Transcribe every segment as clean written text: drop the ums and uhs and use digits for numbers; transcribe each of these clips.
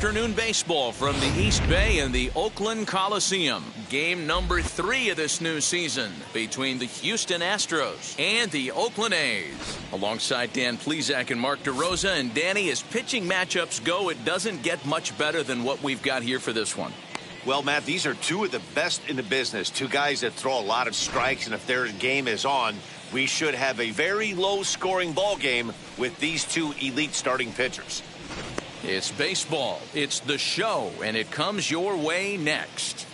afternoon baseball from the East Bay and the Oakland Coliseum. Game number 3 of this new season between the Houston Astros and the Oakland A's. Alongside Dan Plesac and Mark DeRosa, and Danny, as pitching matchups go, it doesn't get much better than what we've got here for this one. Well, Matt, these are two of the best in the business. Two guys that throw a lot of strikes, and if their game is on, we should have a very low-scoring ball game with these two elite starting pitchers. It's baseball, it's the show, and it comes your way next.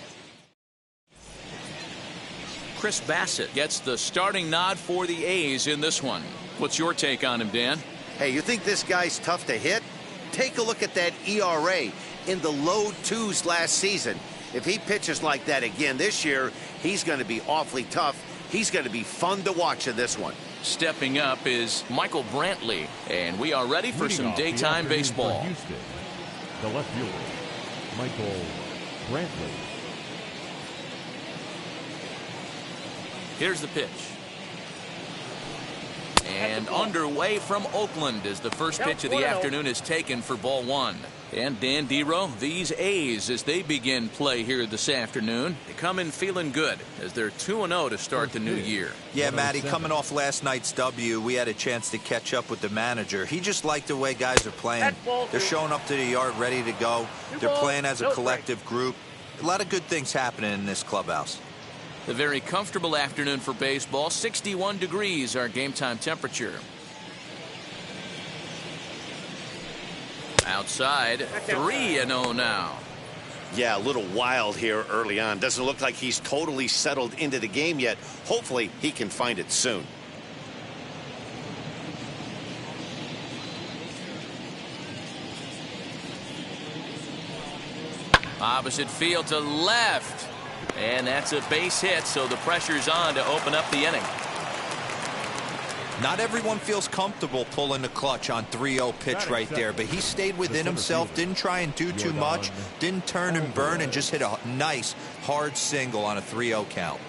Chris Bassett gets the starting nod for the A's in this one. What's your take on him, Dan? Hey, you think this guy's tough to hit? Take a look at that ERA in the low 2s last season. If he pitches like that again this year, he's going to be awfully tough. He's going to be fun to watch in this one. Stepping up is Michael Brantley, and we are ready for some daytime baseball. Houston, the left fielder, Michael Brantley. Here's the pitch. And underway from Oakland as the first pitch of the afternoon is taken for ball 1. And Dan Dero, these A's, as they begin play here this afternoon, they come in feeling good as they're 2-0 to start the new year. Yeah, Matty, coming off last night's W, we had a chance to catch up with the manager. He just liked the way guys are playing. They're showing up to the yard ready to go. They're playing as a collective group. A lot of good things happening in this clubhouse. A very comfortable afternoon for baseball. 61 degrees our game time temperature. Outside, 3-0 now. Yeah, a little wild here early on. Doesn't look like he's totally settled into the game yet. Hopefully, he can find it soon. Opposite field to left. And that's a base hit, so the pressure's on to open up the inning. Not everyone feels comfortable pulling the clutch on 3-0 pitch right there, but he stayed within himself, didn't try and do too much, didn't turn and burn, and just hit a nice, hard single on a 3-0 count.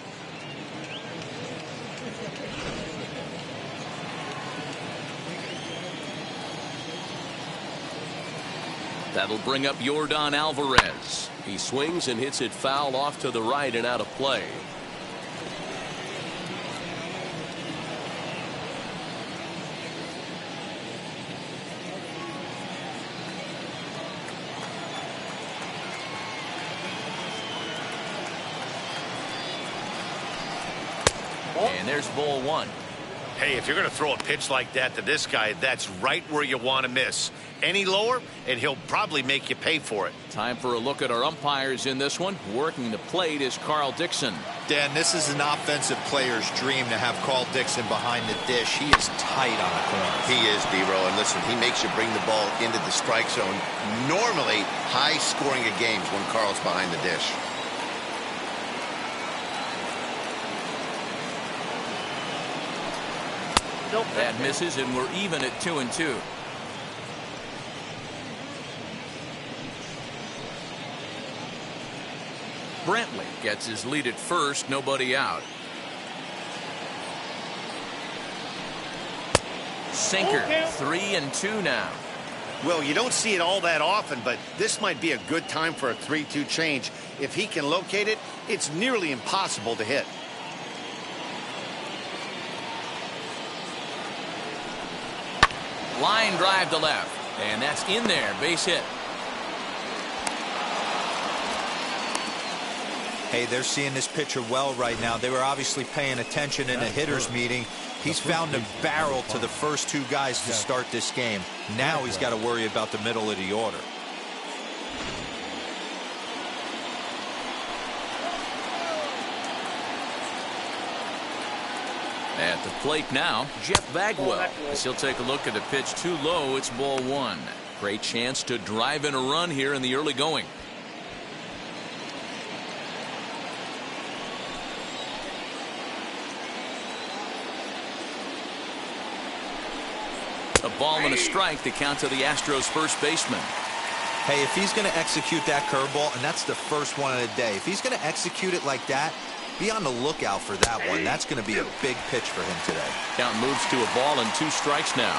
That'll bring up Yordan Alvarez. He swings and hits it foul off to the right and out of play. And there's ball 1. Hey, if you're going to throw a pitch like that to this guy, that's right where you want to miss. Any lower, and he'll probably make you pay for it. Time for a look at our umpires in this one. Working the plate is Carl Dixon. Dan, this is an offensive player's dream to have Carl Dixon behind the dish. He is tight on the corner. He is, D-Row, and listen, he makes you bring the ball into the strike zone. Normally, high scoring of games when Carl's behind the dish. That misses, and we're even at 2-2. Brantley gets his lead at first, nobody out. Sinker, 3-2 now. Well, you don't see it all that often, but this might be a good time for a 3-2 change. If he can locate it, it's nearly impossible to hit. Line drive to left, and that's in there, base hit. Hey, they're seeing this pitcher well right now. They were obviously paying attention in a hitter's meeting. He's found a barrel to the first 2 guys to start this game. Now he's got to worry about the middle of the order. At the plate now, Jeff Bagwell. As he'll take a look at a pitch too low, it's ball 1. Great chance to drive in a run here in the early going. A ball and a strike to count to the Astros first baseman. Hey, if he's going to execute that curveball, and that's the first one of the day, if he's going to execute it like that, be on the lookout for that one. That's going to be a big pitch for him today. Count moves to a ball and 2 strikes now.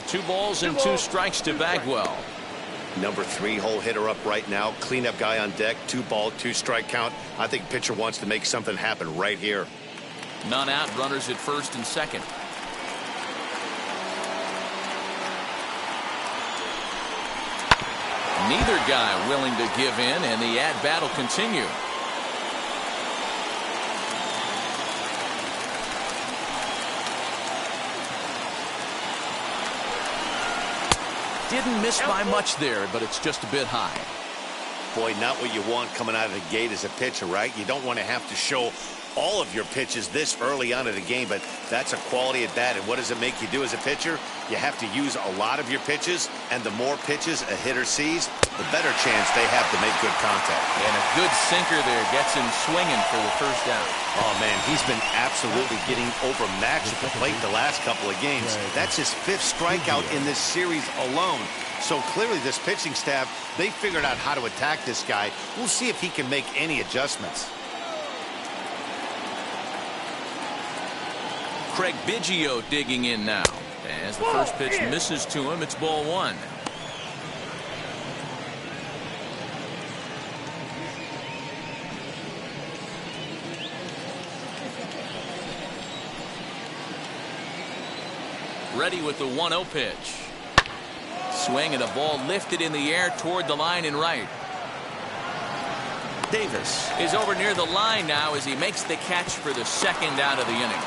2 balls and 2 strikes to Bagwell. Number 3 hole hitter up right now. Cleanup guy on deck. 2 ball, 2 strike count. I think pitcher wants to make something happen right here. None out. Runners at first and second. Neither guy willing to give in, and the at-bat will continue. Didn't miss by much there, but it's just a bit high. Boy, not what you want coming out of the gate as a pitcher, right? You don't want to have to show all of your pitches this early on in the game, but that's a quality at bat. And what does it make you do as a pitcher? You have to use a lot of your pitches, and the more pitches a hitter sees, the better chance they have to make good contact. And a good sinker there gets him swinging for the first down. Oh, man, he's been absolutely getting overmatched at the plate the last couple of games. That's his 5th strikeout in this series alone. So clearly this pitching staff, they figured out how to attack this guy. We'll see if he can make any adjustments. Craig Biggio digging in now. As the first pitch misses to him, it's ball 1. Ready with the 1-0 pitch. Swing and a ball lifted in the air toward the line and right. Davis is over near the line now as he makes the catch for the 2nd out of the inning.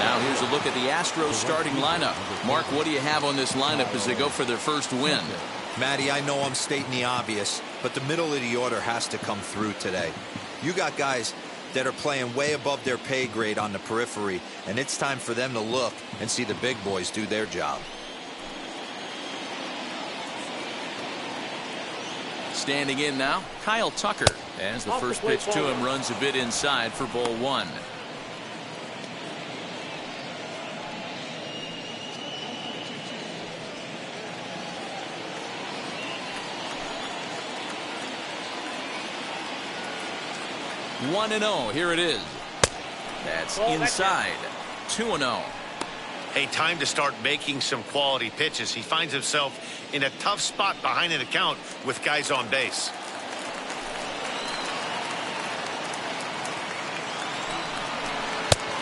Now here's a look at the Astros starting lineup. Mark, what do you have on this lineup as they go for their first win? Matty, I know I'm stating the obvious, but the middle of the order has to come through today. You got guys that are playing way above their pay grade on the periphery, and it's time for them to look and see the big boys do their job. Standing in now, Kyle Tucker, as the first pitch to him runs a bit inside for ball 1. One and 0. Here it is. That's inside. 2-0. Hey, time to start making some quality pitches. He finds himself in a tough spot behind an account with guys on base.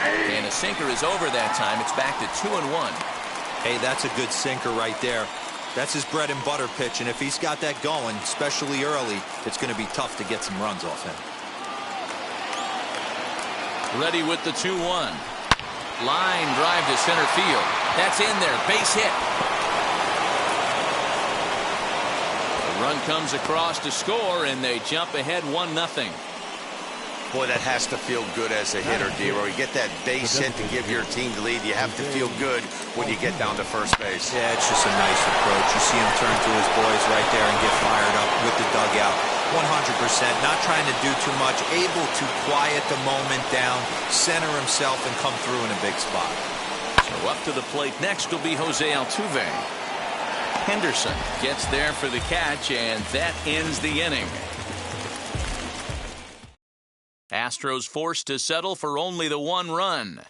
And a sinker is over that time. It's back to 2-1. Hey, that's a good sinker right there. That's his bread and butter pitch, and if he's got that going, especially early, it's going to be tough to get some runs off him. Ready with the 2-1. Line drive to center field. That's in there. Base hit. The run comes across to score, and they jump ahead 1-0. Boy, that has to feel good as a hitter, D-Roy. You get that base hit to give your team the lead. You have to feel good when you get down to first base. Yeah, it's just a nice approach. You see him turn to his boys right there and get fired up with the dugout. 100%. Not trying to do too much. Able to quiet the moment down, center himself, and come through in a big spot. So up to the plate next will be Jose Altuve. Henderson gets there for the catch, and that ends the inning. Astros forced to settle for only the 1 run.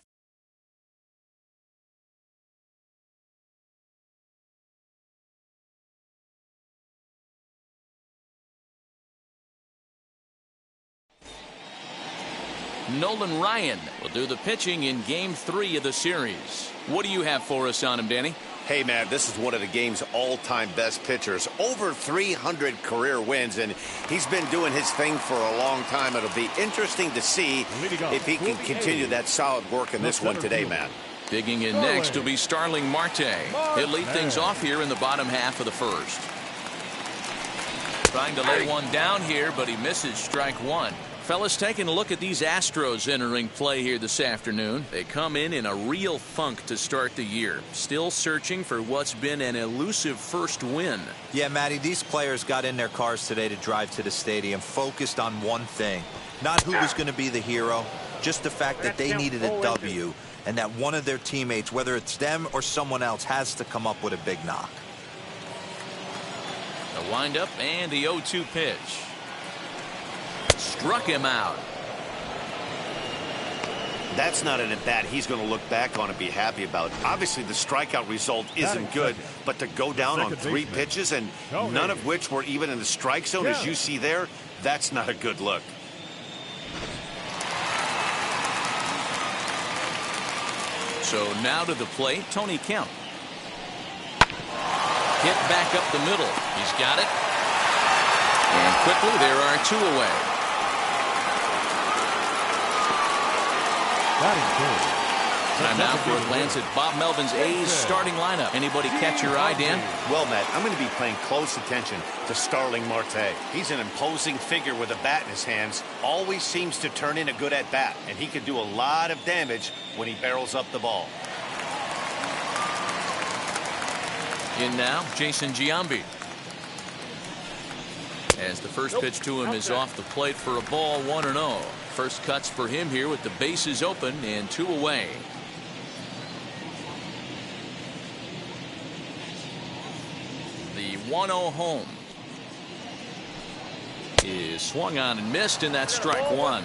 Nolan Ryan will do the pitching in Game 3 of the series. What do you have for us on him, Danny? Hey, man, this is one of the game's all-time best pitchers. Over 300 career wins, and he's been doing his thing for a long time. It'll be interesting to see if he can continue that solid work in this one today, man. Digging in next will be Starling Marte. He'll lead things off here in the bottom half of the first. Trying to lay one down here, but he misses strike 1. Fellas, taking a look at these Astros entering play here this afternoon. They come in a real funk to start the year. Still searching for what's been an elusive first win. Yeah, Matty, these players got in their cars today to drive to the stadium, focused on one thing. Not who was going to be the hero, just the fact that they needed a W, and that one of their teammates, whether it's them or someone else, has to come up with a big knock. The windup and the 0-2 pitch. Struck him out. That's not an at-bat he's going to look back on and be happy about. Obviously, the strikeout result isn't good, but to go down on 3 pitches and none of which were even in the strike zone, as you see there, that's not a good look. So now to the plate, Tony Kemp. Hit back up the middle. He's got it. And quickly, there are 2 away. Time now for a glance at Bob Melvin's A's starting lineup. Anybody catch your eye, Dan? Well, Matt, I'm going to be paying close attention to Starling Marte. He's an imposing figure with a bat in his hands. Always seems to turn in a good at-bat, and he could do a lot of damage when he barrels up the ball. In now, Jason Giambi. As the first pitch to him is off the plate for a ball, 1-0. First cuts for him here with the bases open and 2 away. The 1-0 home is swung on and missed, and that's strike 1.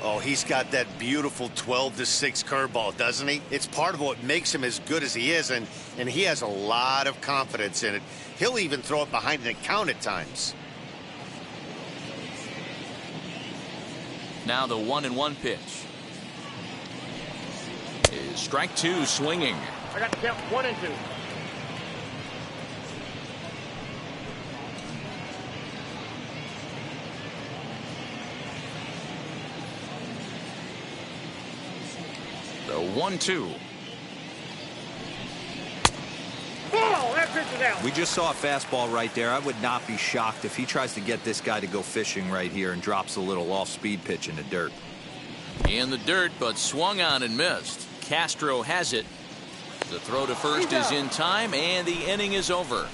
Oh, he's got that beautiful 12-6 curveball, doesn't he? It's part of what makes him as good as he is, and he has a lot of confidence in it. He'll even throw it behind an count at times. Now the 1-1 pitch is strike 2, swinging. I got to count 1 and 2. The 1-2. Oh, that pitch is out. We just saw a fastball right there. I would not be shocked if he tries to get this guy to go fishing right here and drops a little off-speed pitch in the dirt. In the dirt, but swung on and missed. Castro has it. The throw to first is in time, and the inning is over.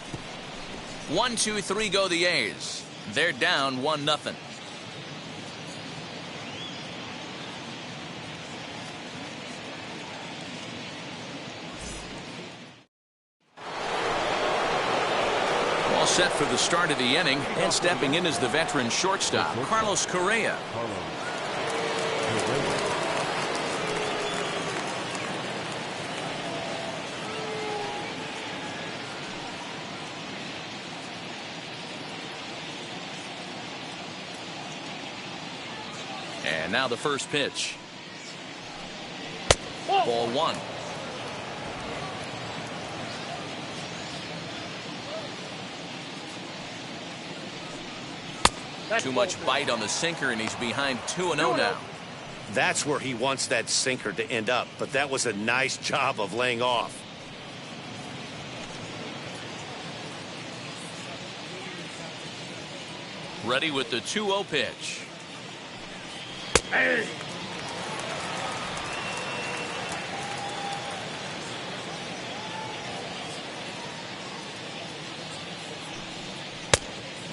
1, 2, 3 go the A's. They're down 1-0. Set for the start of the inning, and stepping in is the veteran shortstop, Carlos Correa. And now the first pitch. Ball 1. Too much bite on the sinker, and he's behind 2-0 now. That's where he wants that sinker to end up, but that was a nice job of laying off. Ready with the 2-0 pitch. Hey.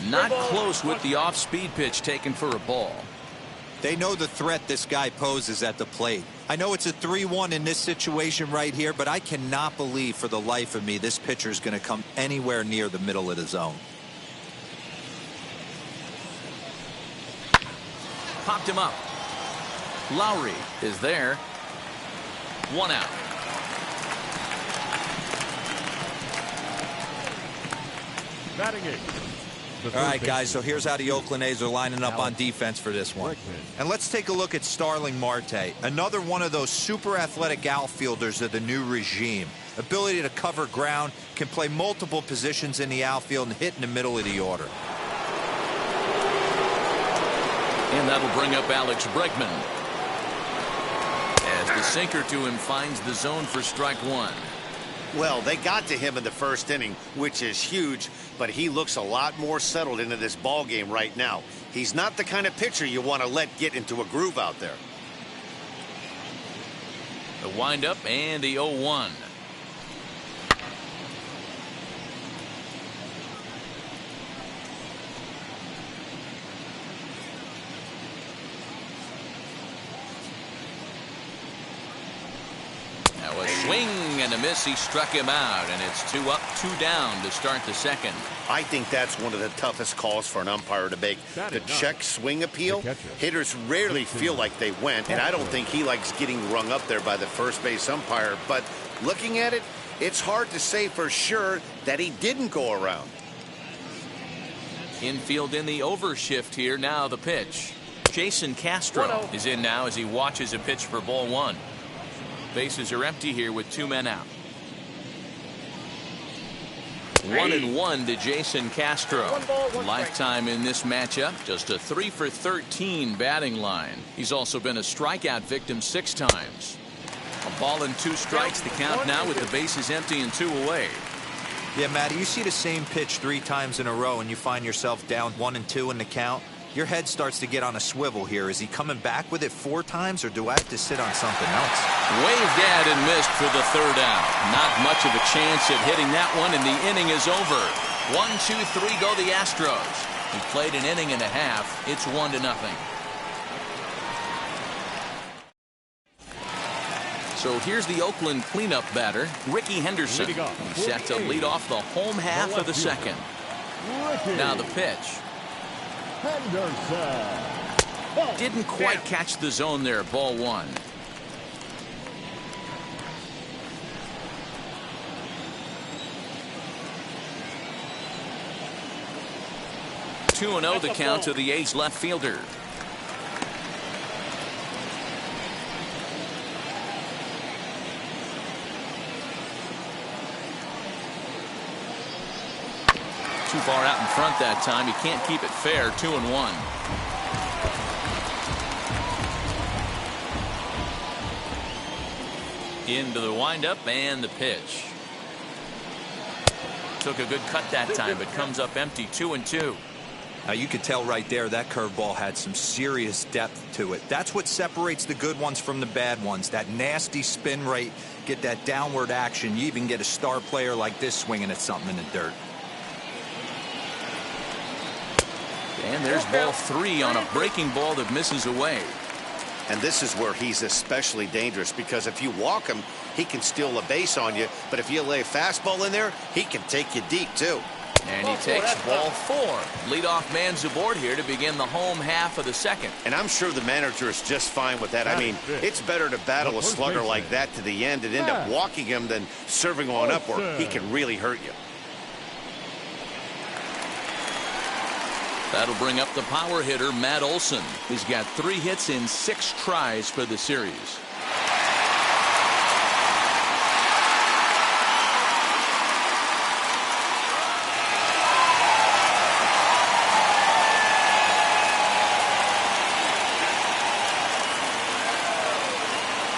Not close with the off-speed pitch taken for a ball. They know the threat this guy poses at the plate. I know it's a 3-1 in this situation right here, but I cannot believe for the life of me this pitcher is going to come anywhere near the middle of the zone. Popped him up. Lowry is there. 1 out. Batting 8. All right, guys, so here's how the Oakland A's are lining up on defense for this one. And let's take a look at Starling Marte, another one of those super athletic outfielders of the new regime. Ability to cover ground, can play multiple positions in the outfield and hit in the middle of the order. And that'll bring up Alex Bregman. As the sinker to him finds the zone for strike 1. Well, they got to him in the first inning, which is huge, but he looks a lot more settled into this ball game right now. He's not the kind of pitcher you want to let get into a groove out there. The windup and the 0-1. swing and a miss. He struck him out, and it's 2 up, 2 down to start the second. I think that's one of the toughest calls for an umpire to make. The check swing appeal. Hitters rarely feel like they went, and I don't think he likes getting rung up there by the first base umpire. But looking at it, it's hard to say for sure that he didn't go around. Infield in the overshift here. Now the pitch. Jason Castro is in now as he watches a pitch for ball 1. Bases are empty here with 2 men out. 1-1 to Jason Castro. Lifetime in this matchup, just a 3 for 13 batting line. He's also been a strikeout victim 6 times. A ball and 2 strikes, the count now with the bases empty and 2 away. Yeah, Matty, you see the same pitch 3 times in a row and you find yourself down 1 and 2 in the count. Your head starts to get on a swivel here. Is he coming back with it 4 times, or do I have to sit on something else? Waved at and missed for the 3rd out. Not much of a chance at hitting that one, and the inning is over. 1, 2, 3 go the Astros. He played an inning and a half. It's 1-0. So here's the Oakland cleanup batter, Ricky Henderson. He's set to lead off the home half of the second. Now the pitch. Didn't quite catch the zone there. Ball 1. Two and 0 the count to the A's left fielder. Too far out in front that time. He can't keep it fair. 2-1. Into the windup and the pitch. Took a good cut that time, but comes up empty. 2-2. Now you could tell right there that curveball had some serious depth to it. That's what separates the good ones from the bad ones. That nasty spin rate, get that downward action. You even get a star player like this swinging at something in the dirt. And there's ball 3 on a breaking ball that misses away. And this is where he's especially dangerous, because if you walk him, he can steal a base on you. But if you lay a fastball in there, he can take you deep, too. And he takes ball 4. Leadoff man's aboard here to begin the home half of the second. And I'm sure the manager is just fine with that. I mean, it's better to battle a slugger like that to the end and end up walking him than serving on up where he can really hurt you. That'll bring up the power hitter, Matt Olson. He's got 3 hits in 6 tries for the series.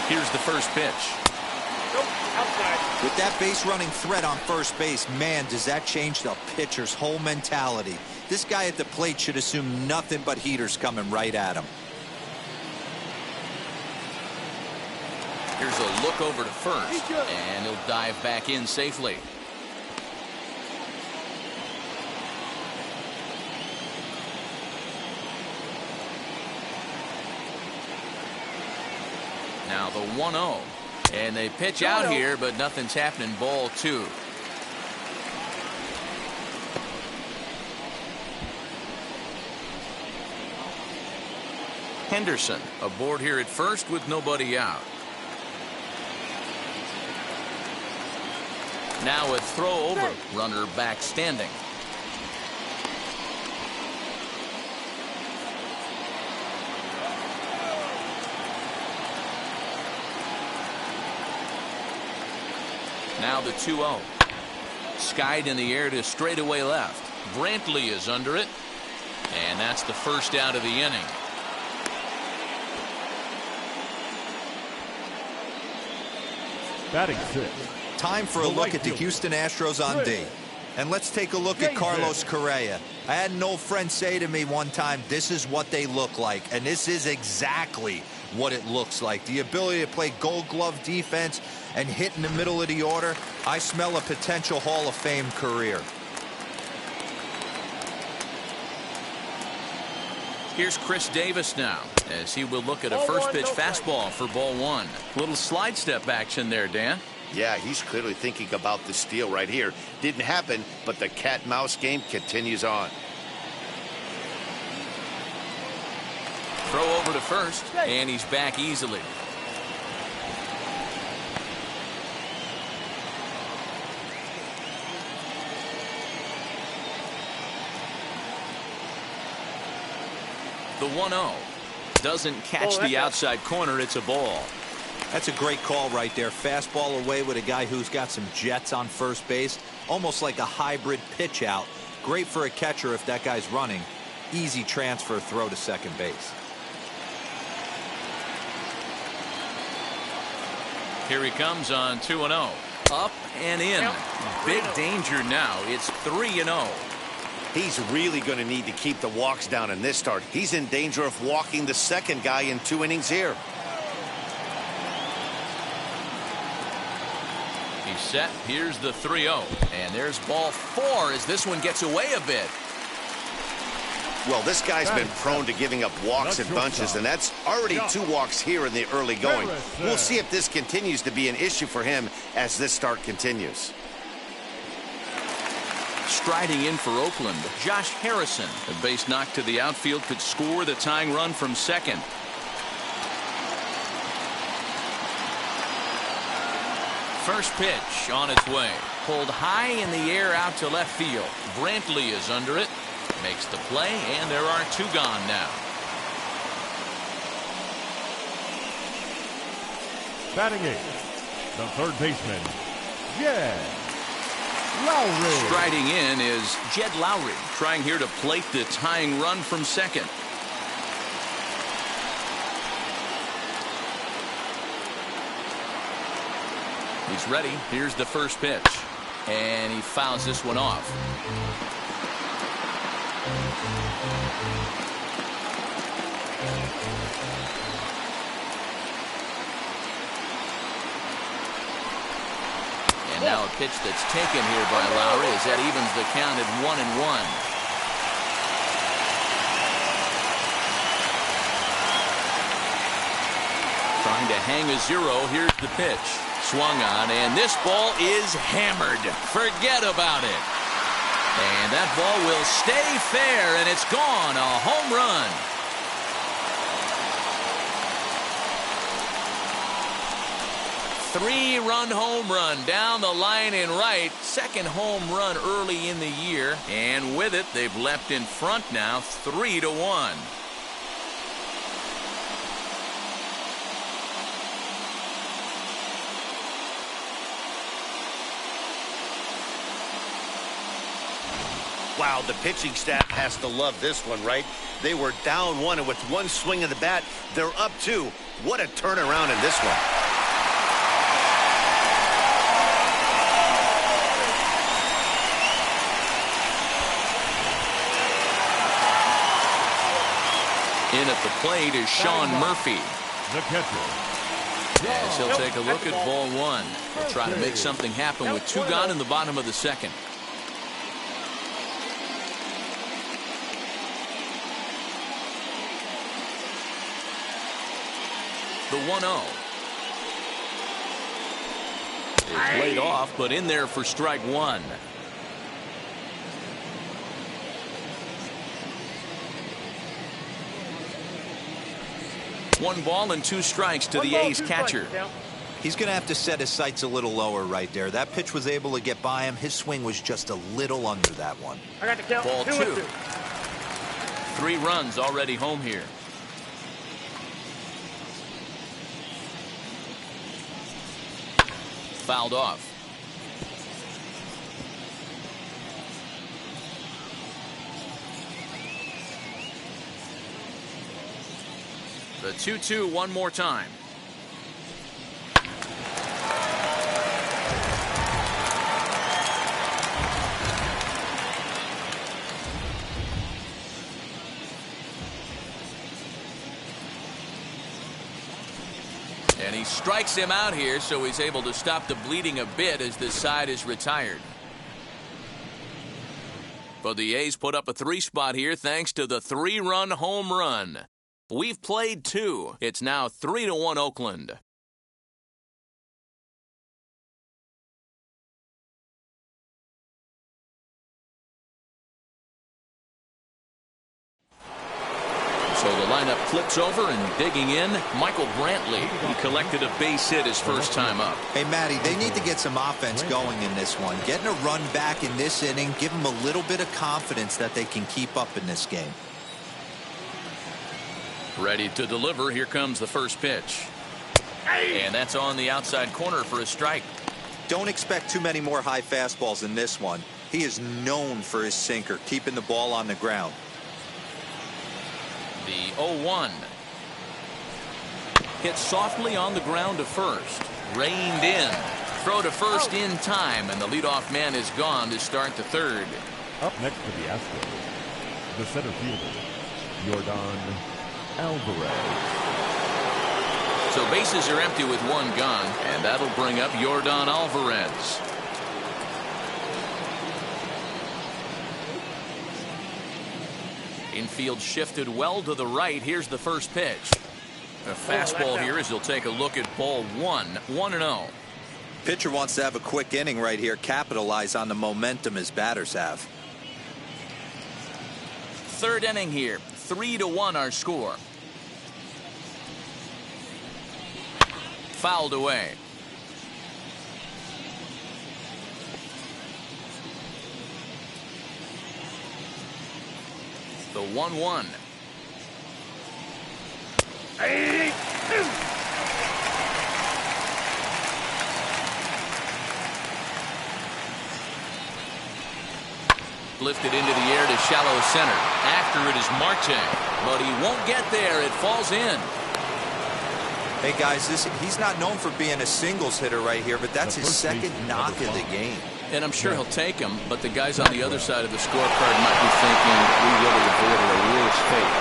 Here's the first pitch. With that base running threat on first base, man, does that change the pitcher's whole mentality. This guy at the plate should assume nothing but heaters coming right at him. Here's a look over to first, and he'll dive back in safely. Now the 1-0. And they pitch out here, but nothing's happening. Ball 2. Henderson aboard here at first with nobody out. Now a throw over. Runner back standing. Now the 2-0. Skied in the air to straightaway left. Brantley is under it. And that's the first out of the inning. Batting 6. Time for a look at the Houston Astros on D. And let's take a look at Carlos Correa. I had an old friend say to me one time, this is what they look like. And this is exactly what it looks like. The ability to play gold glove defense and hit in the middle of the order. I smell a potential Hall of Fame career. Here's Chris Davis now, as he will look at a first pitch fastball for ball 1. Little slide step action there, Dan. Yeah, he's clearly thinking about the steal right here. Didn't happen, but the cat-mouse game continues on. Throw over to first, and he's back easily. The 1-0 doesn't catch the outside corner. It's a ball. That's a great call right there. Fastball away with a guy who's got some jets on first base. Almost like a hybrid pitch out. Great for a catcher if that guy's running. Easy transfer throw to second base. Here he comes on 2-0. Up and in. Big danger now. It's 3-0. He's really going to need to keep the walks down in this start. He's in danger of walking the second guy in 2 innings here. He's set. Here's the 3-0. And there's ball 4 as this one gets away a bit. Well, this guy's been prone to giving up walks in bunches, and that's already 2 walks here in the early going. We'll see if this continues to be an issue for him as this start continues. Striding in for Oakland, Josh Harrison. A base knock to the outfield could score the tying run from second. First pitch on its way. Pulled high in the air out to left field. Brantley is under it. Makes the play, and there are 2 gone now. Batting 8th, the third baseman, Jed Lowry. Striding in is Jed Lowry, trying here to plate the tying run from second. He's ready. Here's the first pitch. And he fouls this one off. And now a pitch that's taken here by Lowry as that evens the count at 1-1. Trying to hang a 0. Here's the pitch. Swung on, and this ball is hammered. Forget about it. And that ball will stay fair, and it's gone. A home run. Three-run home run down the line in right. Second home run early in the year. And with it, they've leapt in front now 3-1. Wow, the pitching staff has to love this one, right? They were down 1, and with one swing of the bat, they're up 2. What a turnaround in this one. In at the plate is Sean Murphy. The catcher. As he'll take a look at ball 1. He'll try to make something happen with 2 gone in the bottom of the second. The 1-0 is laid off, but in there for strike 1. One ball and 2 strikes to the A's catcher. He's going to have to set his sights a little lower right there. That pitch was able to get by him. His swing was just a little under that one. I got the count. Ball 2. 2-2. 3 runs already home here. Fouled off. The 2-2 one more time. And he strikes him out here, so he's able to stop the bleeding a bit as this side is retired. But the A's put up a 3 spot here thanks to the 3-run home run. We've played 2. It's now 3-1 Oakland. So the lineup flips over, and digging in, Michael Brantley. He collected a base hit his first time up. Hey, Matty, they need to get some offense going in this one. Getting a run back in this inning, give them a little bit of confidence that they can keep up in this game. Ready to deliver. Here comes the first pitch. And that's on the outside corner for a strike. Don't expect too many more high fastballs in this one. He is known for his sinker, keeping the ball on the ground. The 0-1. Hit softly on the ground to first. Reined in. Throw to first in time, and the leadoff man is gone to start the third. Up next for the Astros, the center fielder, Yordan Alvarez. So bases are empty with one gone, and that'll bring up Yordan Alvarez. Infield shifted well to the right. Here's the first pitch. A fastball here as he'll take a look at ball one. 1-0. Pitcher wants to have a quick inning right here, capitalize on the momentum his batters have. Third inning here. 3-1 our score. Fouled away. The 1-1. Lifted into the air to shallow center. After it is Marte, but he won't get there. It falls in. Hey guys, he's not known for being a singles hitter right here, but that's his second knock of the game. And I'm sure he'll take him, but the guys on the other side of the scorecard might be thinking we really avoided a worse fate.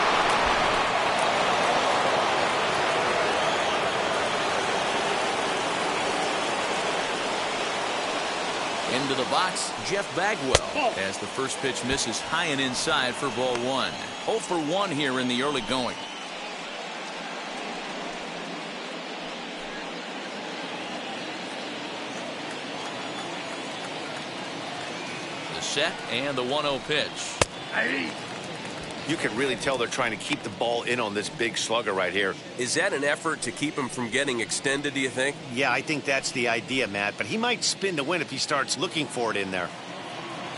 Into the box, Jeff Bagwell, as the first pitch misses high and inside for ball one. 0 for 1 here in the early going. Set and the 1-0 pitch. You can really tell they're trying to keep the ball in on this big slugger right here. Is that an effort to keep him from getting extended, do you think? Yeah, I think that's the idea, Matt, but he might spin to win if he starts looking for it in there.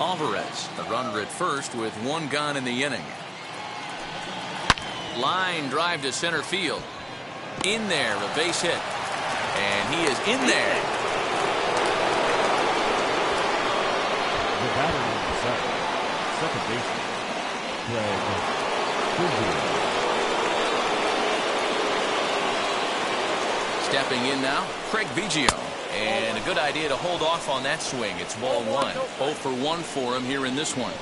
Alvarez, the runner at first with one gone in the inning. Line drive to center field. In there, a base hit. And he is in there. The batter is second baseman, Craig Biggio. Stepping in now, Craig Biggio. And a good idea to hold off on that swing. It's ball one. 0 for 1 for him here in this one.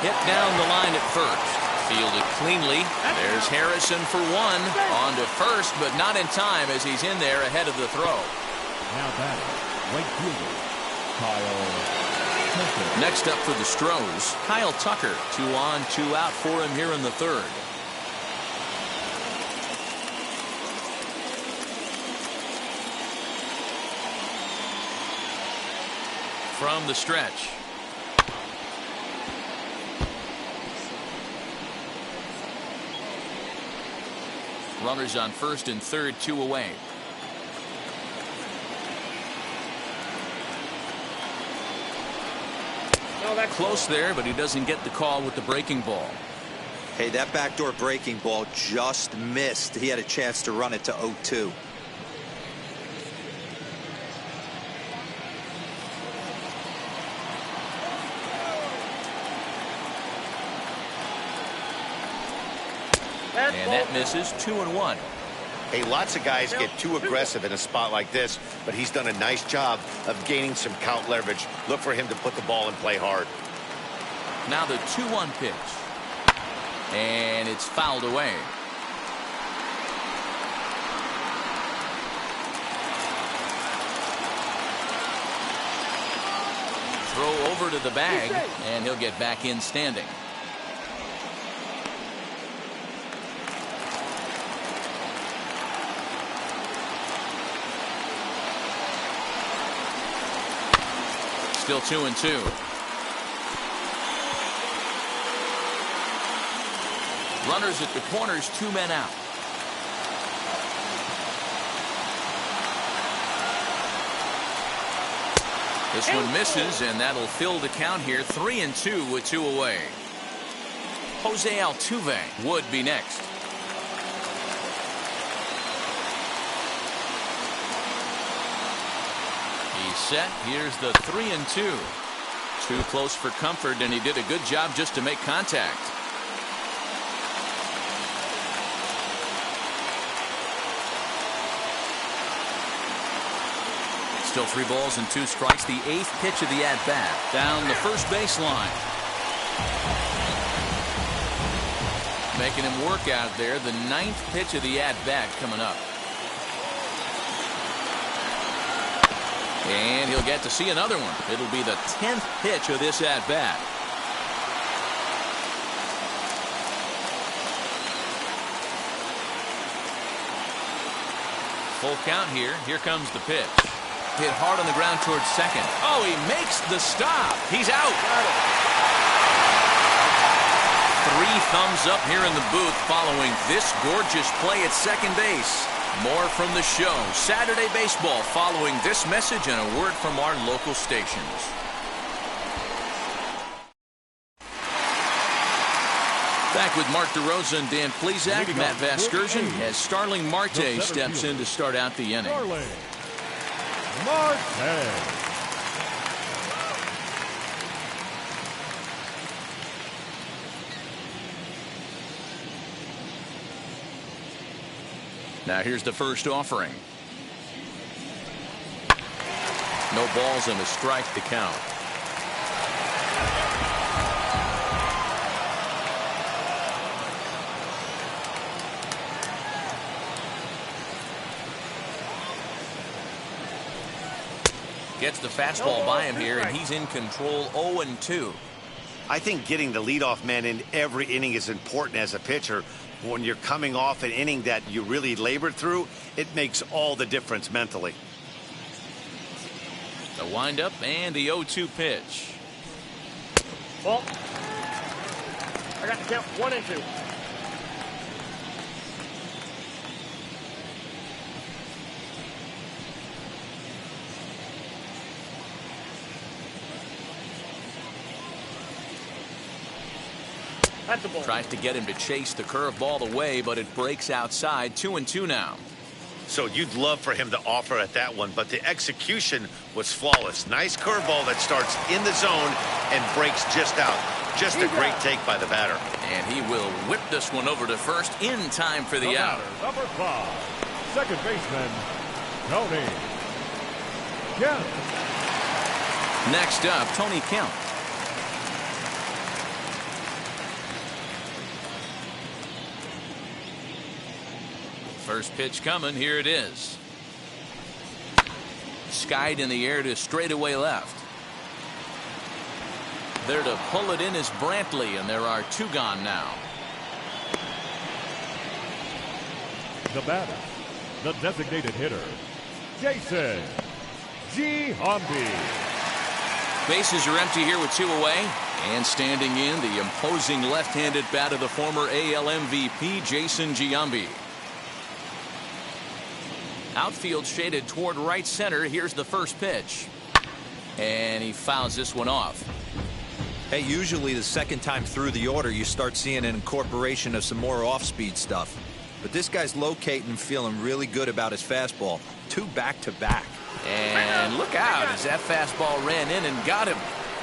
Hit down the line at first. Fielded cleanly. There's Harrison for one. On to first, but not in time as he's in there ahead of the throw. Now batting, right fielder, Kyle Tucker. Next up for the Astros, Kyle Tucker. 2 on, 2 out for him here in the third. From the stretch. Runners on first and third, 2 away. Close there, but he doesn't get the call with the breaking ball. Hey, that backdoor breaking ball just missed. He had a chance to run it to 0-2. And that misses. 2-1. Hey, lots of guys get too aggressive in a spot like this, but he's done a nice job of gaining some count leverage. Look for him to put the ball in play hard. Now the 2-1 pitch. And it's fouled away. Throw over to the bag, and he'll get back in standing. Still 2-2. Runners at the corners, 2 men out. This one misses, and that'll fill the count here. 3-2 with 2 away. Jose Altuve would be next. He's set. Here's the 3-2. Too close for comfort, and he did a good job just to make contact. Still 3 balls and 2 strikes. The 8th pitch of the at-bat. Down the first baseline. Making him work out there. The 9th pitch of the at-bat coming up. And he'll get to see another one. It'll be the 10th pitch of this at-bat. Full count here. Here comes the pitch. Hit hard on the ground towards second. Oh, he makes the stop. He's out. 3 thumbs up here in the booth following this gorgeous play at second base. More from the show. Saturday Baseball following this message and a word from our local stations. Back with Mark DeRosa and Dan Plesac. Matt Vasgersian as Starling Marte steps in to start out the inning. Now here's the first offering. No balls and a strike to count. Gets the fastball by him here, and he's in control. 0-2. I think getting the leadoff man in every inning is important as a pitcher. When you're coming off an inning that you really labored through, it makes all the difference mentally. The windup and the 0-2 pitch. Ball. I got the count 1-2. That's the ball. Tries to get him to chase the curveball away, but it breaks outside. 2-2 now. So you'd love for him to offer at that one, but the execution was flawless. Nice curveball that starts in the zone and breaks just out. Just a great take by the batter. And he will whip this one over to first in time for the out. Number 5, second baseman, Tony Kemp. Next up, Tony Kemp. First pitch coming. Here it is. Skied in the air to straightaway left. There to pull it in is Brantley, and there are 2 gone now. The batter, the designated hitter, Jason Giambi. Bases are empty here with 2 away. And standing in, the imposing left-handed bat of the former AL MVP, Jason Giambi. Outfield shaded toward right center. Here's the first pitch. And he fouls this one off. Hey, usually the second time through the order, you start seeing an incorporation of some more off-speed stuff. But this guy's locating and feeling really good about his fastball. 2 back-to-back. And look out as that fastball ran in and got him.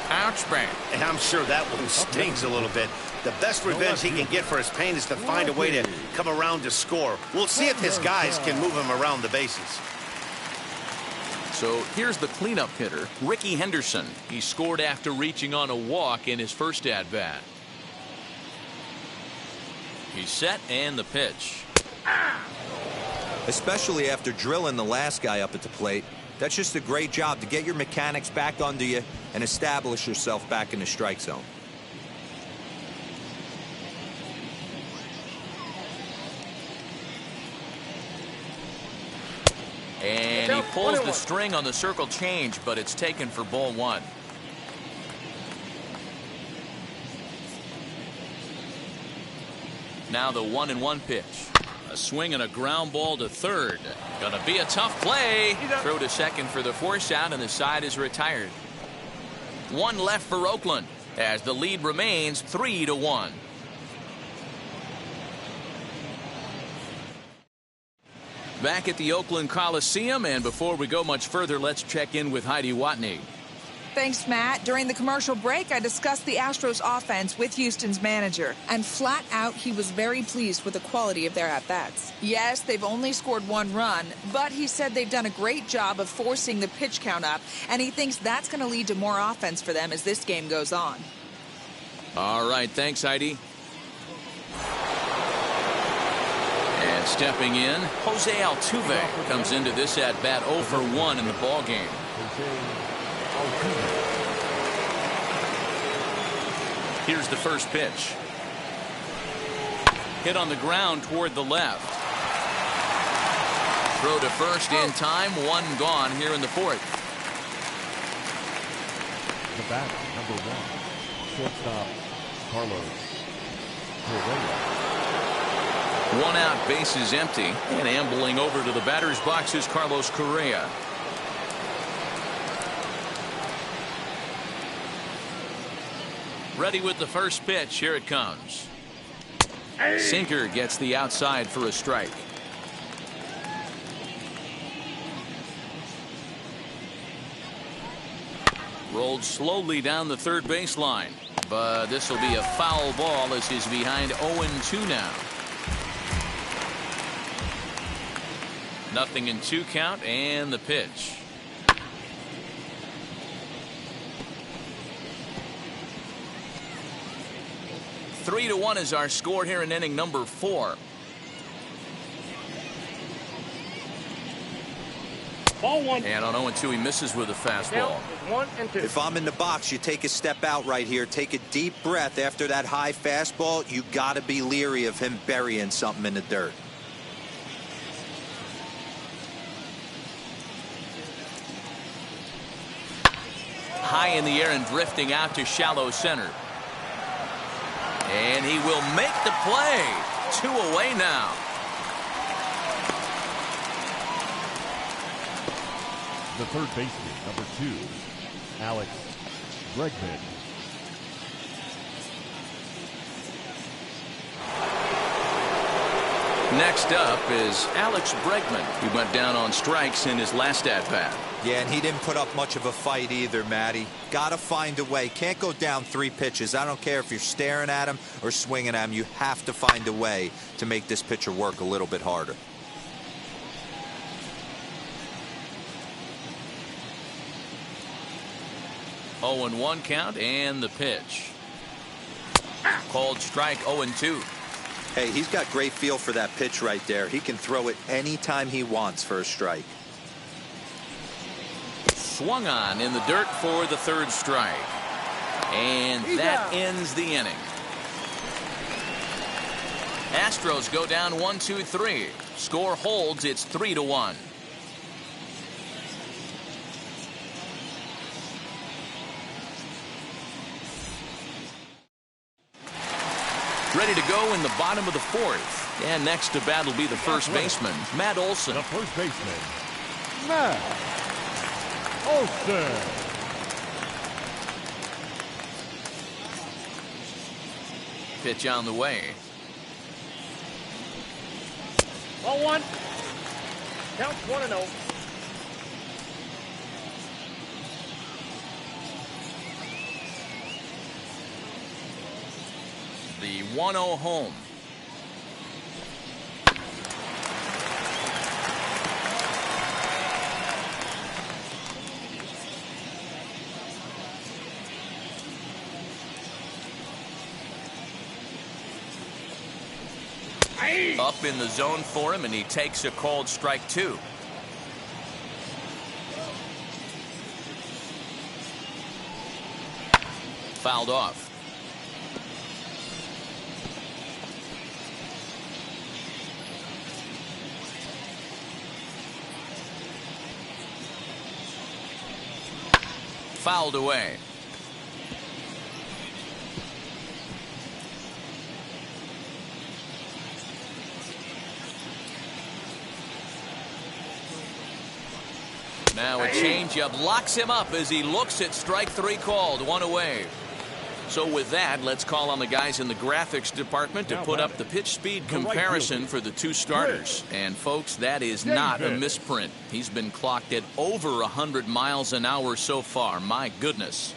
Ouch, bang. And I'm sure that one stings a little bit. The best revenge he can get for his pain is to find a way to come around to score. We'll see if his guys can move him around the bases. So here's the cleanup hitter, Ricky Henderson. He scored after reaching on a walk in his first at-bat. He's set, and the pitch. Especially after drilling the last guy up at the plate. That's just a great job to get your mechanics back under you and establish yourself back in the strike zone. And he pulls the string on the circle change, but it's taken for ball 1. Now the 1-1 pitch. A swing and a ground ball to third. Gonna be a tough play. Throw to second for the force out, and the side is retired. One left for Oakland as the lead remains 3-1. Back at the Oakland Coliseum, and before we go much further, let's check in with Heidi Watney. Thanks, Matt. During the commercial break, I discussed the Astros offense with Houston's manager, and flat out, he was very pleased with the quality of their at-bats. Yes, they've only scored 1 run, but he said they've done a great job of forcing the pitch count up, and he thinks that's going to lead to more offense for them as this game goes on. All right, thanks, Heidi. And stepping in, Jose Altuve comes into this at-bat 0 for 1 in the ballgame. Here's the first pitch. Hit on the ground toward the left. Throw to first in time. 1 gone here in the 4th. The batter, number 1, shortstop Carlos Correa. 1 out, base is empty, and ambling over to the batter's box is Carlos Correa. Ready with the first pitch. Here it comes. Sinker gets the outside for a strike. Rolled slowly down the third baseline, but this will be a foul ball as he's behind 0-2 now. 0-2 count, and the pitch. Three to 1 is our score here in inning number 4. Ball 1. And on 0-2, he misses with a fastball. 1-2. If I'm in the box, you take a step out right here. Take a deep breath after that high fastball. You got to be leery of him burying something in the dirt. High in the air and drifting out to shallow center. And he will make the play. 2 away now. The third baseman, number 2, Alex Bregman. Next up is Alex Bregman. He went down on strikes in his last at-bat. Yeah, and he didn't put up much of a fight either, Matty. Got to find a way. Can't go down 3 pitches. I don't care if you're staring at him or swinging at him. You have to find a way to make this pitcher work a little bit harder. Oh, 0-1 count, and the pitch. Called strike. 0-2. Hey, he's got great feel for that pitch right there. He can throw it anytime he wants for a strike. Swung on in the dirt for the 3rd strike. And that ends the inning. Astros go down 1-2-3. Score holds. It's 3-1. Ready to go in the bottom of the 4th. And next to bat will be the first baseman, Matt Olson. The first baseman, Matt Olson. Pitch on the way. Ball 1. Count 1-0. The 1-0 home. Up in the zone for him, and he takes a called strike 2. Fouled off. Fouled away. Now a changeup locks him up as he looks at strike 3 called. 1 away. So with that, let's call on the guys in the graphics department to put up the pitch speed comparison for the 2 starters. And folks, that is not a misprint. He's been clocked at over 100 miles an hour so far. My goodness.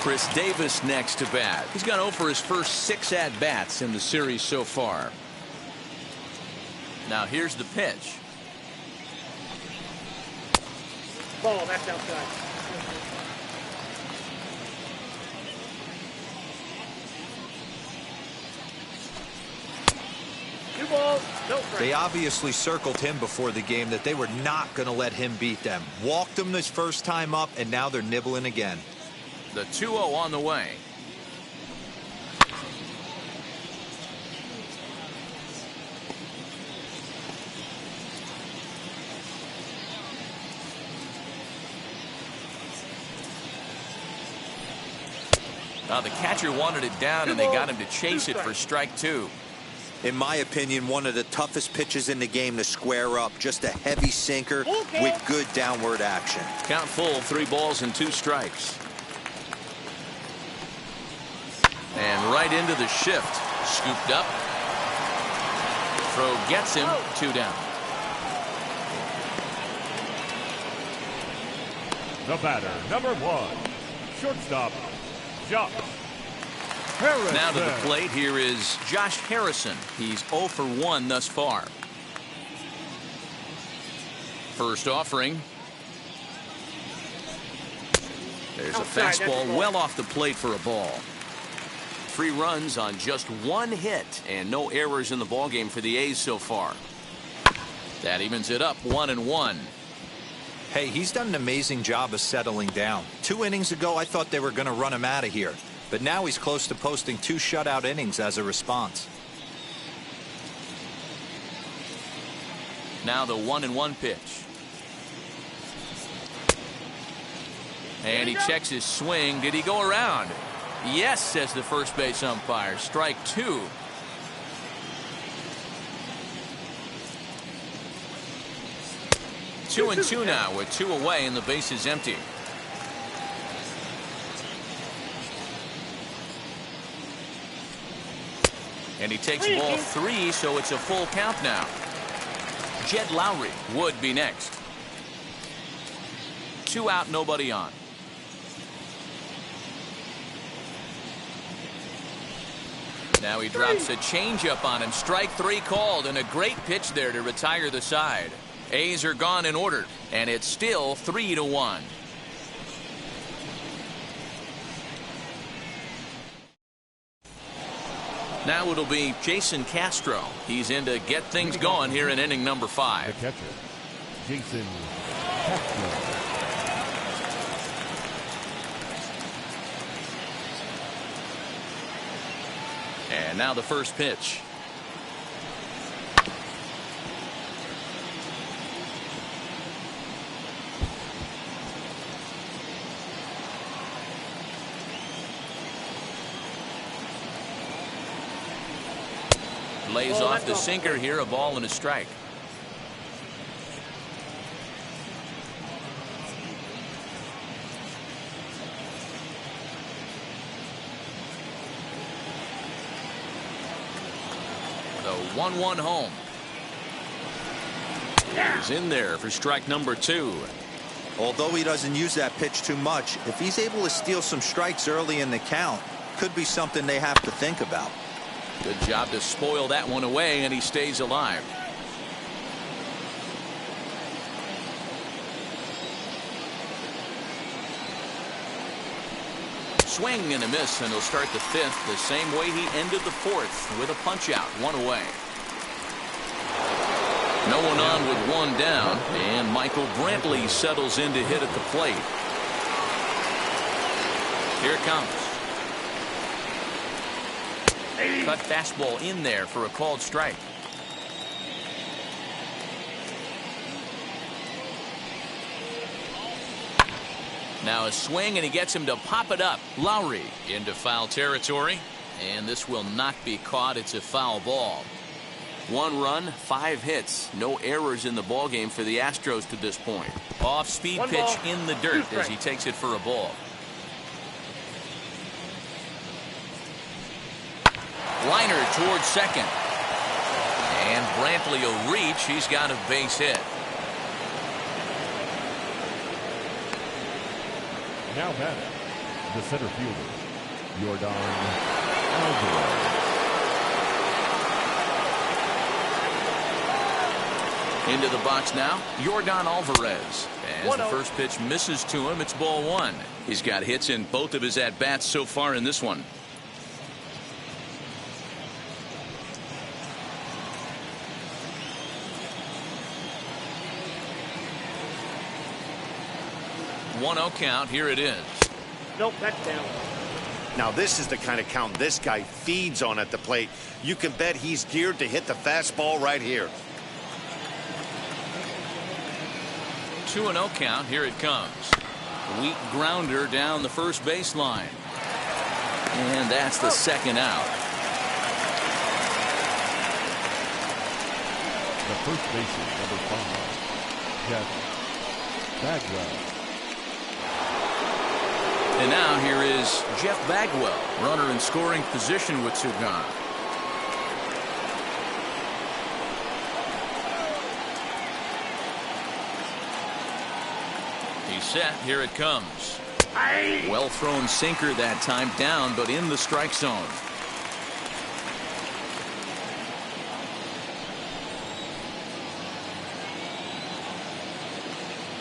Chris Davis next to bat. He's gone over his first 6 at-bats in the series so far. Now here's the pitch. Ball, that's outside. Two balls, no strike. They obviously circled him before the game that they were not going to let him beat them. Walked him this first time up, and now they're nibbling again. The 2-0 on the way. The catcher wanted it down, and they got him to chase it for strike 2. In my opinion, one of the toughest pitches in the game to square up. Just a heavy sinker with good downward action. Count full, 3 balls and 2 strikes. And right into the shift. Scooped up. Throw gets him. 2 down. The batter, number 1, shortstop, Josh Harrison. Now to the plate, here is Josh Harrison. He's 0 for 1 thus far. First offering. There's a fastball well off the plate for a ball. 3 runs on just 1 hit and no errors in the ballgame for the A's so far. That evens it up 1-1. Hey, he's done an amazing job of settling down. 2 innings ago, I thought they were going to run him out of here. But now he's close to posting 2 shutout innings as a response. Now the 1-1 pitch. And he checks his swing. Did he go around? Yes, says the first base umpire. Strike 2. Two and 2 now with 2 away and the base is empty. And he takes ball 3, so it's a full count now. Jed Lowry would be next. 2 out, nobody on. Now he drops a changeup on him. Strike 3 called, and a great pitch there to retire the side. A's are gone in order, and it's still 3-1. Now it'll be Jason Castro. He's in to get things going here in inning number 5. The catcher, Jason Castro. And now the first pitch. Lays off the sinker here, a ball and a strike. The 1-1 home. He's in there for strike number 2. Although he doesn't use that pitch too much, if he's able to steal some strikes early in the count, could be something they have to think about. Good job to spoil that one away, and he stays alive. Swing and a miss, and he'll start the 5th the same way he ended the 4th with a punch out, 1 away. No one on with 1 down, and Michael Brantley settles in to hit at the plate. Here it comes. Cut fastball in there for a called strike. Now a swing, and he gets him to pop it up. Lowry into foul territory, and this will not be caught. It's a foul ball. 1 run, 5 hits. No errors in the ballgame for the Astros to this point. Off-speed pitch in the dirt as he takes it for a ball. Liner towards second. And Brantley will reach. He's got a base hit. Now batting, the center fielder, Yordan Alvarez. Into the box now, Yordan Alvarez. As the first pitch misses to him, it's ball 1. He's got hits in both of his at-bats so far in this one. One 0 count. Here it is. Nope, that's down. Now this is the kind of count this guy feeds on at the plate. You can bet he's geared to hit the fastball right here. 2-0 count. Here it comes. Weak grounder down the first baseline. And that's the second out. The first baseman, number 5, Jeff Bagwell. And now here is Jeff Bagwell, runner in scoring position with 2 gone. He's set. Here it comes. Well thrown sinker that time, down but in the strike zone.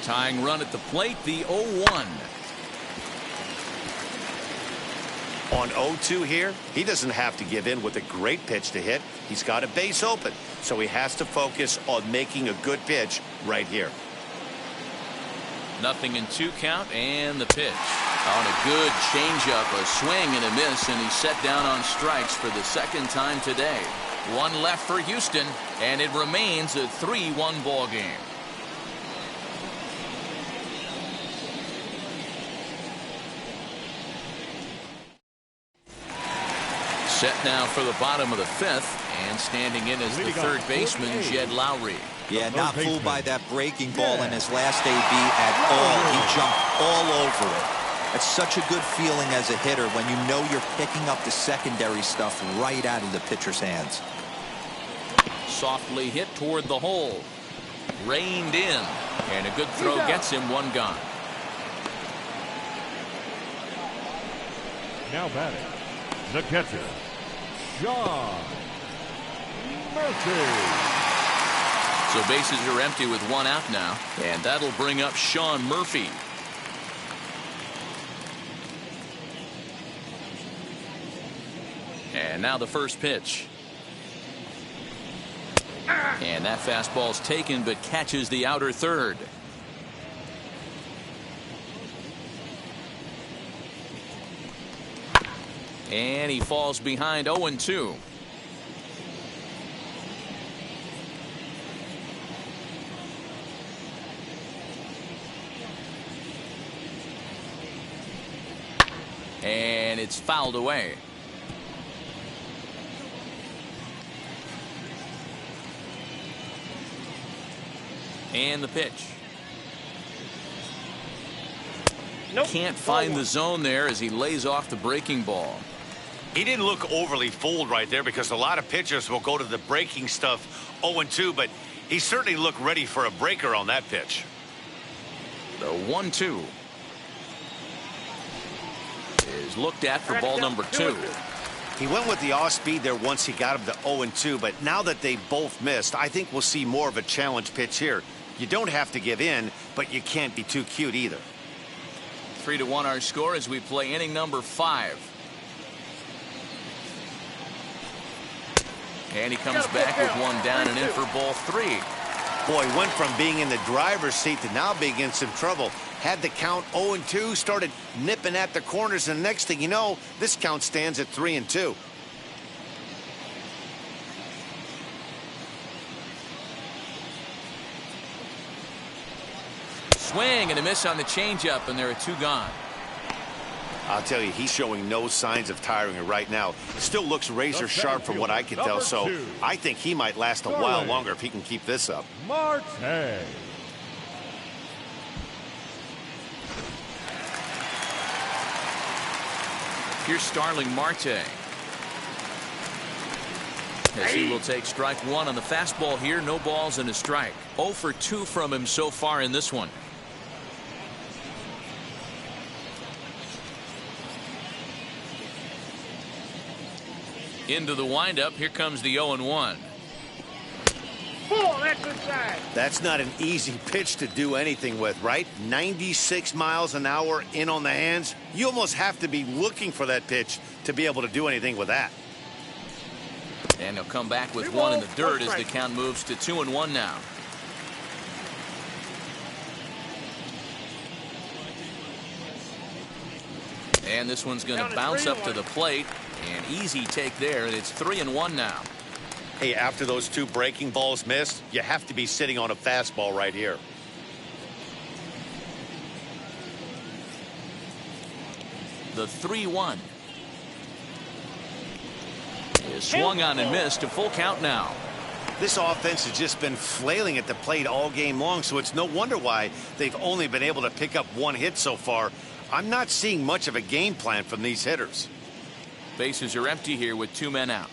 Tying run at the plate, the 0-1. On 0-2 here, he doesn't have to give in with a great pitch to hit. He's got a base open, so he has to focus on making a good pitch right here. Nothing in 2 count, and the pitch. On a good changeup, a swing and a miss, and he's set down on strikes for the second time today. 1 left for Houston, and it remains a 3-1 ball game. Set now for the bottom of the 5th, and standing in as the third baseman, Jed Lowry. Yeah, not fooled by that breaking ball in his last AB at all. He jumped all over it. It's such a good feeling as a hitter when you know you're picking up the secondary stuff right out of the pitcher's hands. Softly hit toward the hole. Reined in, and a good throw gets him 1 gone. Now batting, the catcher, Sean Murphy. So bases are empty with 1 out now, and that'll bring up Sean Murphy. And now the first pitch. And that fastball's taken but catches the outer third. And he falls behind 0-2. And it's fouled away. And the pitch. Nope. Can't find the zone there as he lays off the breaking ball. He didn't look overly fooled right there because a lot of pitchers will go to the breaking stuff 0-2, but he certainly looked ready for a breaker on that pitch. The 1-2 is looked at for ball number 2. He went with the off speed there once he got him to 0-2, but now that they both missed, I think we'll see more of a challenge pitch here. You don't have to give in, but you can't be too cute either. 3-1 our score as we play inning number 5. And he comes back with 1 down and in for ball 3. Boy, went from being in the driver's seat to now being in some trouble. Had the count 0-2, started nipping at the corners, and the next thing you know, this count stands at 3-2. Swing and a miss on the changeup, and there are 2 gone. I'll tell you, he's showing no signs of tiring right now. Still looks razor sharp from what I can tell, so I think he might last a while longer if he can keep this up. Marte. Here's Starling Marte. As he will take strike one on the fastball here. No balls and a strike. 0 for 2 from him so far in this one. Into the windup. Here comes the 0-1. That's inside. That's not an easy pitch to do anything with, right? 96 miles an hour in on the hands. You almost have to be looking for that pitch to be able to do anything with that. And he'll come back with one in the dirt as the count moves to 2-1 now. And this one's going to bounce up to the plate. An easy take there, and it's 3-1 now. Hey, after those 2 breaking balls missed, you have to be sitting on a fastball right here. The 3-1. Is swung on and missed. A full count now. This offense has just been flailing at the plate all game long, so it's no wonder why they've only been able to pick up 1 hit so far. I'm not seeing much of a game plan from these hitters. Bases are empty here with 2 men out.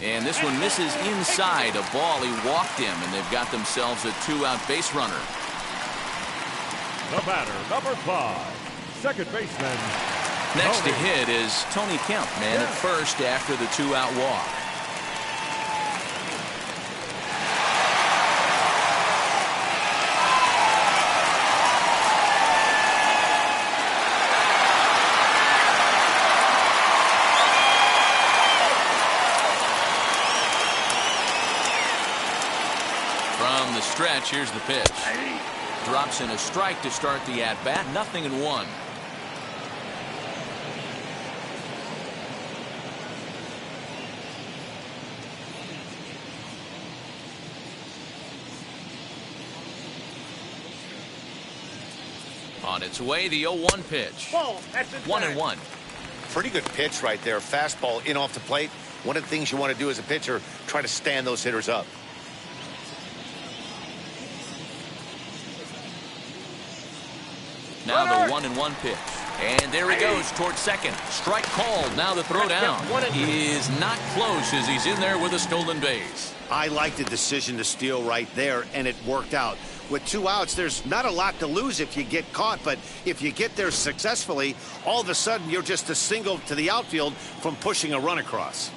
And this one misses inside. A ball. He walked him, and they've got themselves a 2-out base runner. The batter, number 5, second baseman. Next to hit is Tony Kemp, man at first after the 2-out walk. From the stretch, here's the pitch. Drops in a strike to start the at-bat. 0-1. On its way, the 0-1 pitch. Ball. That's inside. 1-1. Pretty good pitch right there. Fastball in off the plate. One of the things you want to do as a pitcher, try to stand those hitters up. Now the 1-1 pitch. And there he goes towards second. Strike called. Now the throw down is not close as he's in there with a stolen base. I like the decision to steal right there, and it worked out. With 2 outs, there's not a lot to lose if you get caught, but if you get there successfully, all of a sudden you're just a single to the outfield from pushing a run across.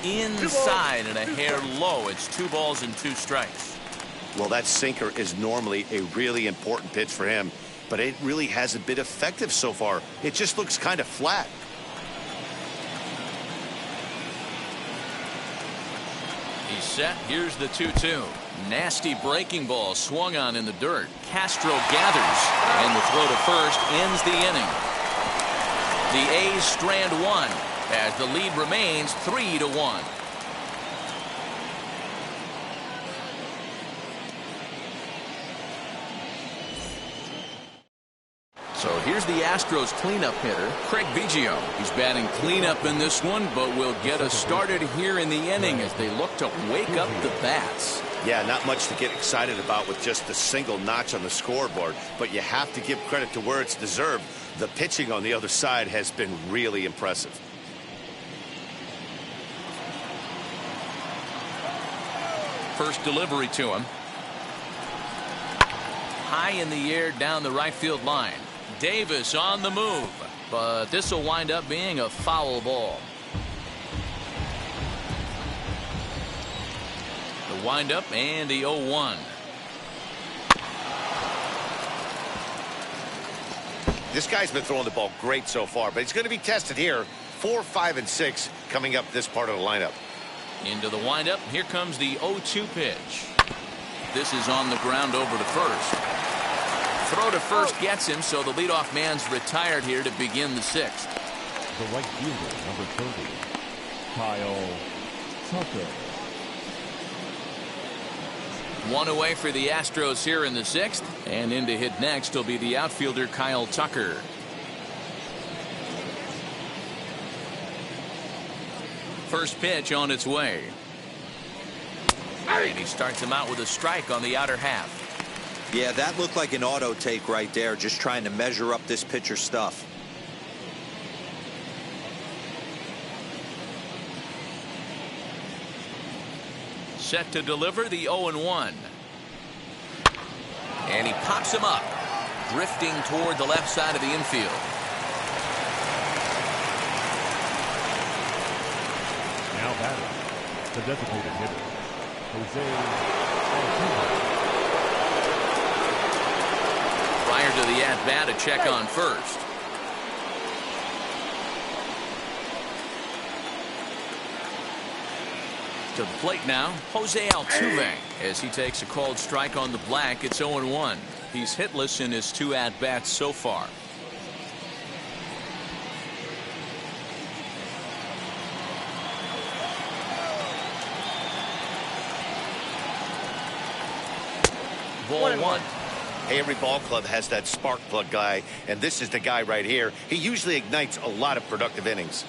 Inside and a hair low. It's 2 balls and 2 strikes. Well, that sinker is normally a really important pitch for him, but it really hasn't been effective so far. It just looks kind of flat. He's set. Here's the 2-2. Nasty breaking ball swung on in the dirt. Castro gathers, and the throw to first ends the inning. The A's strand 1 as the lead remains 3-1. So here's the Astros cleanup hitter, Craig Biggio. He's batting cleanup in this one, but will get us started here in the inning as they look to wake up the bats. Yeah, not much to get excited about with just a single notch on the scoreboard, but you have to give credit to where it's deserved. The pitching on the other side has been really impressive. First delivery to him. High in the air down the right field line. Davis on the move, but this will wind up being a foul ball. The windup and the 0-1. This guy's been throwing the ball great so far, but he's going to be tested here. 4, 5, and 6 coming up this part of the lineup. Into the windup. Here comes the 0-2 pitch. This is on the ground over to first. Throw to first gets him, so the leadoff man's retired here to begin the 6th. The right fielder, number 30, Kyle Tucker. One away for the Astros here in the 6th, and in to hit next will be the outfielder Kyle Tucker. First pitch on its way. And he starts him out with a strike on the outer half. Yeah, that looked like an auto take right there, just trying to measure up this pitcher's stuff. Set to deliver the 0-1. And he pops him up, drifting toward the left side of the infield. Now batting, the designated hitter, Jose Altuve. Prior to the at-bat, a check on first. To the plate now, Jose Altuve, as he takes a called strike on the black. It's 0-1. He's hitless in his 2 at-bats so far. Ball 1. Hey, every ball club has that spark plug guy, and this is the guy right here. He usually ignites a lot of productive innings.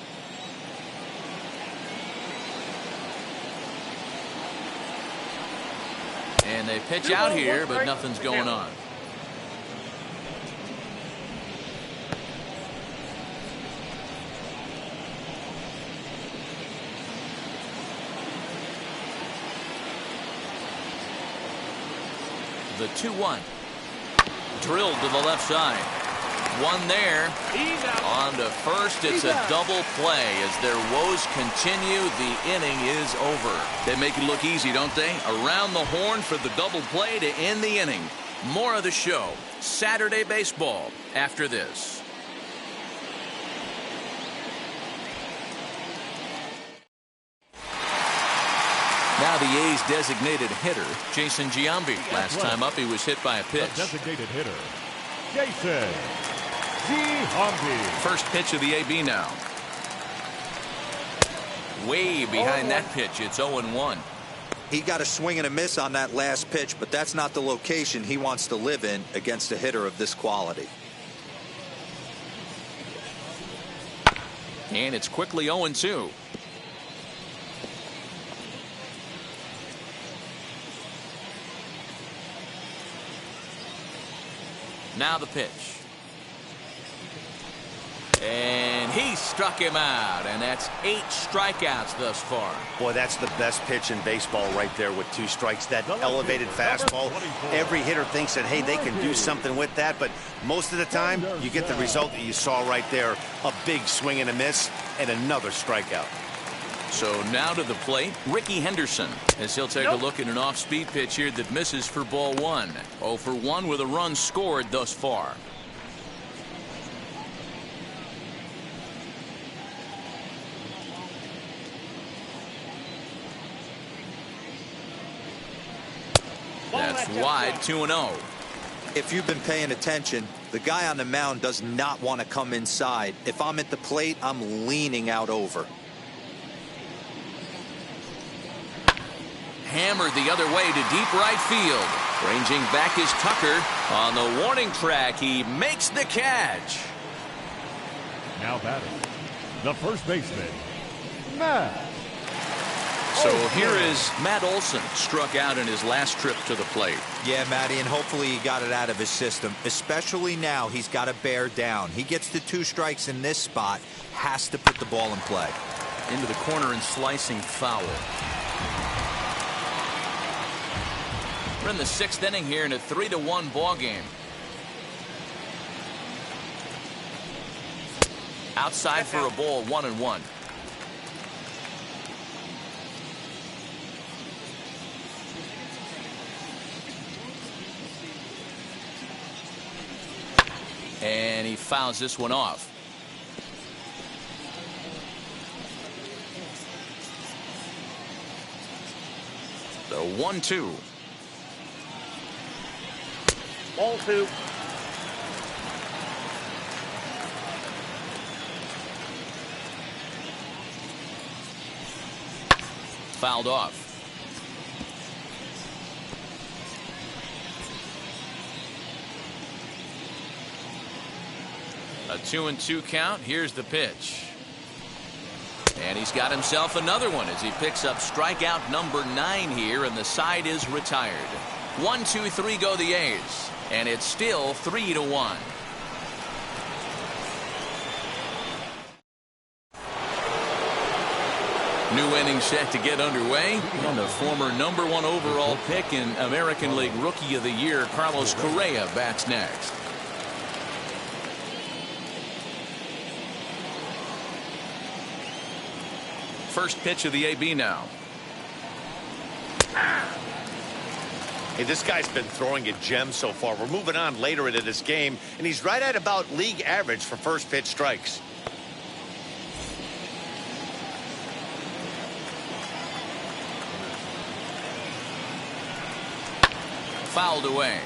And they pitch out here, but nothing's going on. The 2-1. Drilled to the left side. One there. On to first. It's a double play. As their woes continue, the inning is over. They make it look easy, don't they? Around the horn for the double play to end the inning. More of the show. Saturday baseball after this. Now the A's designated hitter, Jason Giambi. Last time up, he was hit by a pitch. The designated hitter, Jason Giambi. First pitch of the AB now. Way behind that pitch. It's 0-1. He got a swing and a miss on that last pitch, but that's not the location he wants to live in against a hitter of this quality. And it's quickly 0-2. Now the pitch. And he struck him out, and that's 8 strikeouts thus far. Boy, that's the best pitch in baseball right there with 2 strikes. That elevated fastball. Every hitter thinks that, hey, they can do something with that, but most of the time you get the result that you saw right there. A big swing and a miss and another strikeout. So now to the plate, Ricky Henderson, as he'll take a look at an off-speed pitch here that misses for ball 1. 0 for 1 with a run scored thus far. That's wide, 2-0. If you've been paying attention, the guy on the mound does not want to come inside. If I'm at the plate, I'm leaning out over. Hammered the other way to deep right field. Ranging back is Tucker. On the warning track, he makes the catch. Now batting, the first baseman, Matt. So here is Matt Olson, struck out in his last trip to the plate. Yeah, Matty, and hopefully he got it out of his system. Especially now, he's got to bear down. He gets the 2 strikes in this spot, has to put the ball in play. Into the corner and slicing foul. We're in the 6th inning here in a 3-1 ball game. Outside for a ball, 1-1. And he fouls this one off. The 1-2. Ball 2. Fouled off. A 2-2 count. Here's the pitch. And he's got himself another one as he picks up strikeout number 9 here, and the side is retired. 1, 2, 3 go the A's, and it's still 3-1. New inning set to get underway, and the former #1 overall pick in American League Rookie of the Year, Carlos Correa, bats next. First pitch of the AB now. Hey, this guy's been throwing a gem so far. We're moving on later into this game, and he's right at about league average for first pitch strikes. Fouled away.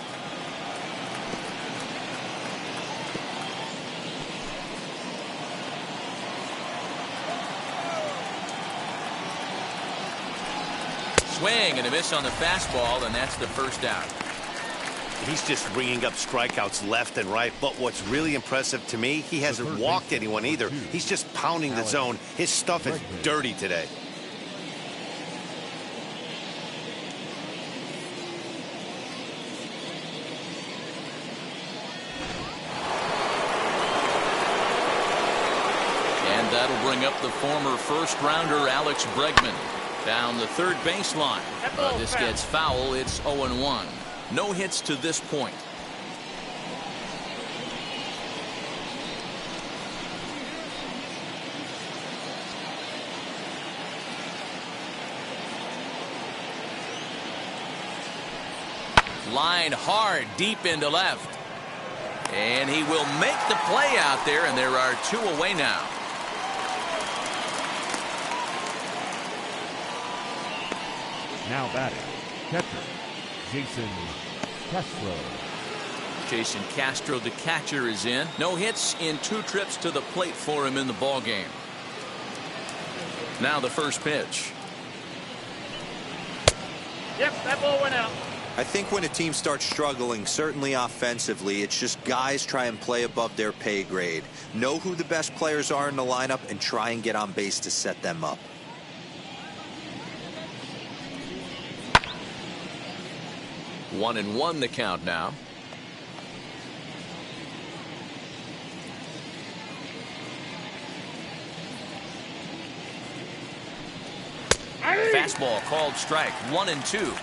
Swing and a miss on the fastball, and that's the first out. He's just ringing up strikeouts left and right, but what's really impressive to me, he hasn't walked anyone either. He's just pounding the zone. His stuff is dirty today. And that'll bring up the former first-rounder Alex Bregman down the third baseline. This gets foul. It's 0-1. No hits to this point. Line hard deep into left. And he will make the play out there, and there are 2 away now. Now batting, catcher, Jason Castro. Jason Castro, the catcher, is in. No hits in 2 trips to the plate for him in the ball game. Now the first pitch. Yep, that ball went out. I think when a team starts struggling, certainly offensively, it's just guys try and play above their pay grade. Know who the best players are in the lineup and try and get on base to set them up. One and one the count now. Fastball called strike. 1-2.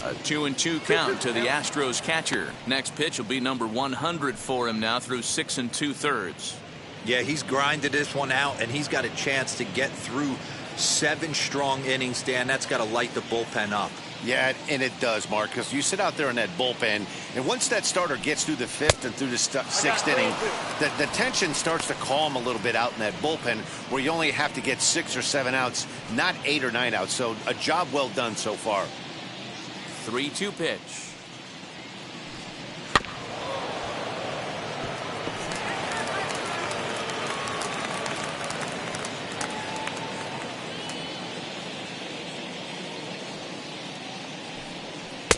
A 2-2 count to the Astros catcher. Next pitch will be number 100 for him now through 6 2/3. Yeah, he's grinded this one out, and he's got a chance to get through 7 strong innings, Dan. That's got to light the bullpen up. Yeah, and it does, Mark, because you sit out there in that bullpen, and once that starter gets through the 5th and through the 6th inning, the tension starts to calm a little bit out in that bullpen, where you only have to get 6 or 7 outs, not 8 or 9 outs. So a job well done so far. 3-2 pitch.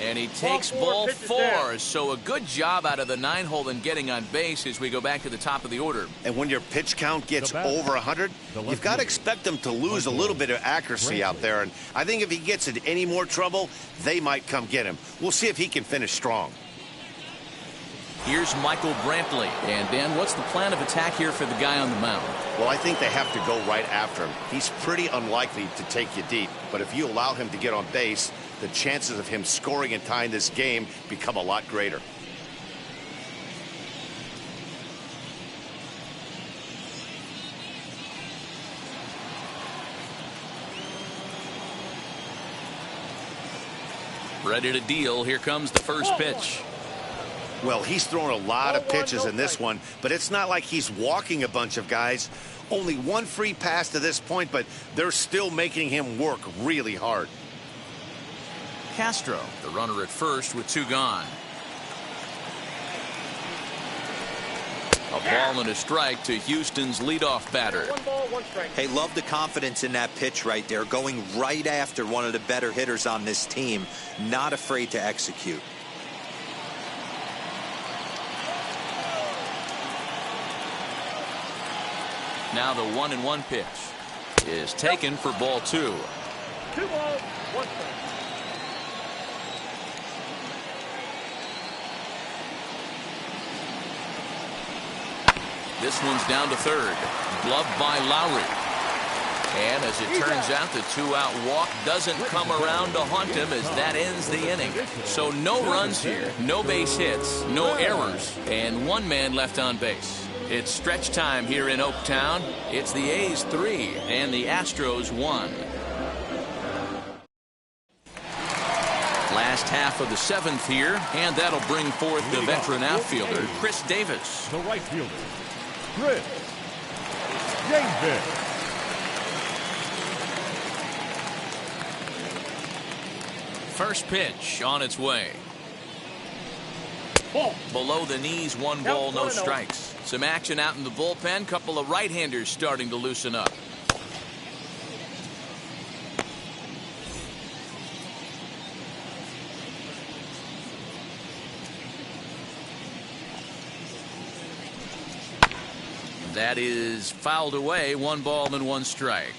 And he takes ball 4. So a good job out of the 9-hole in getting on base as we go back to the top of the order. And when your pitch count gets over 100, you've got to expect them to lose a little bit of accuracy out there. And I think if he gets in any more trouble, they might come get him. We'll see if he can finish strong. Here's Michael Brantley. And Dan, what's the plan of attack here for the guy on the mound? Well, I think they have to go right after him. He's pretty unlikely to take you deep, but if you allow him to get on base, the chances of him scoring and tying this game become a lot greater. Ready to deal. Here comes the first pitch. Well, he's thrown a lot of pitches in this one, but it's not like he's walking a bunch of guys. Only 1 free pass to this point, but they're still making him work really hard. Castro, the runner at first with 2 gone. A ball and a strike to Houston's leadoff batter. 1 ball, 1 strike. Hey, love the confidence in that pitch right there. Going right after one of the better hitters on this team. Not afraid to execute. Now the 1-1 pitch is taken for ball 2. 2 balls, 1 strike. This one's down to third. Gloved by Lowry. And as it turns out, the 2-out walk doesn't come around to haunt him as that ends the inning. So no runs here, no base hits, no errors, and 1 man left on base. It's stretch time here in Oaktown. It's the A's 3 and the Astros 1. Last half of the 7th here, and that'll bring forth the veteran outfielder, Chris Davis. The right fielder, Chris Davis. First pitch on its way. Ball. Below the knees, 1 ball, no strikes. Some action out in the bullpen. Couple of right-handers starting to loosen up. That is fouled away. 1 ball and 1 strike.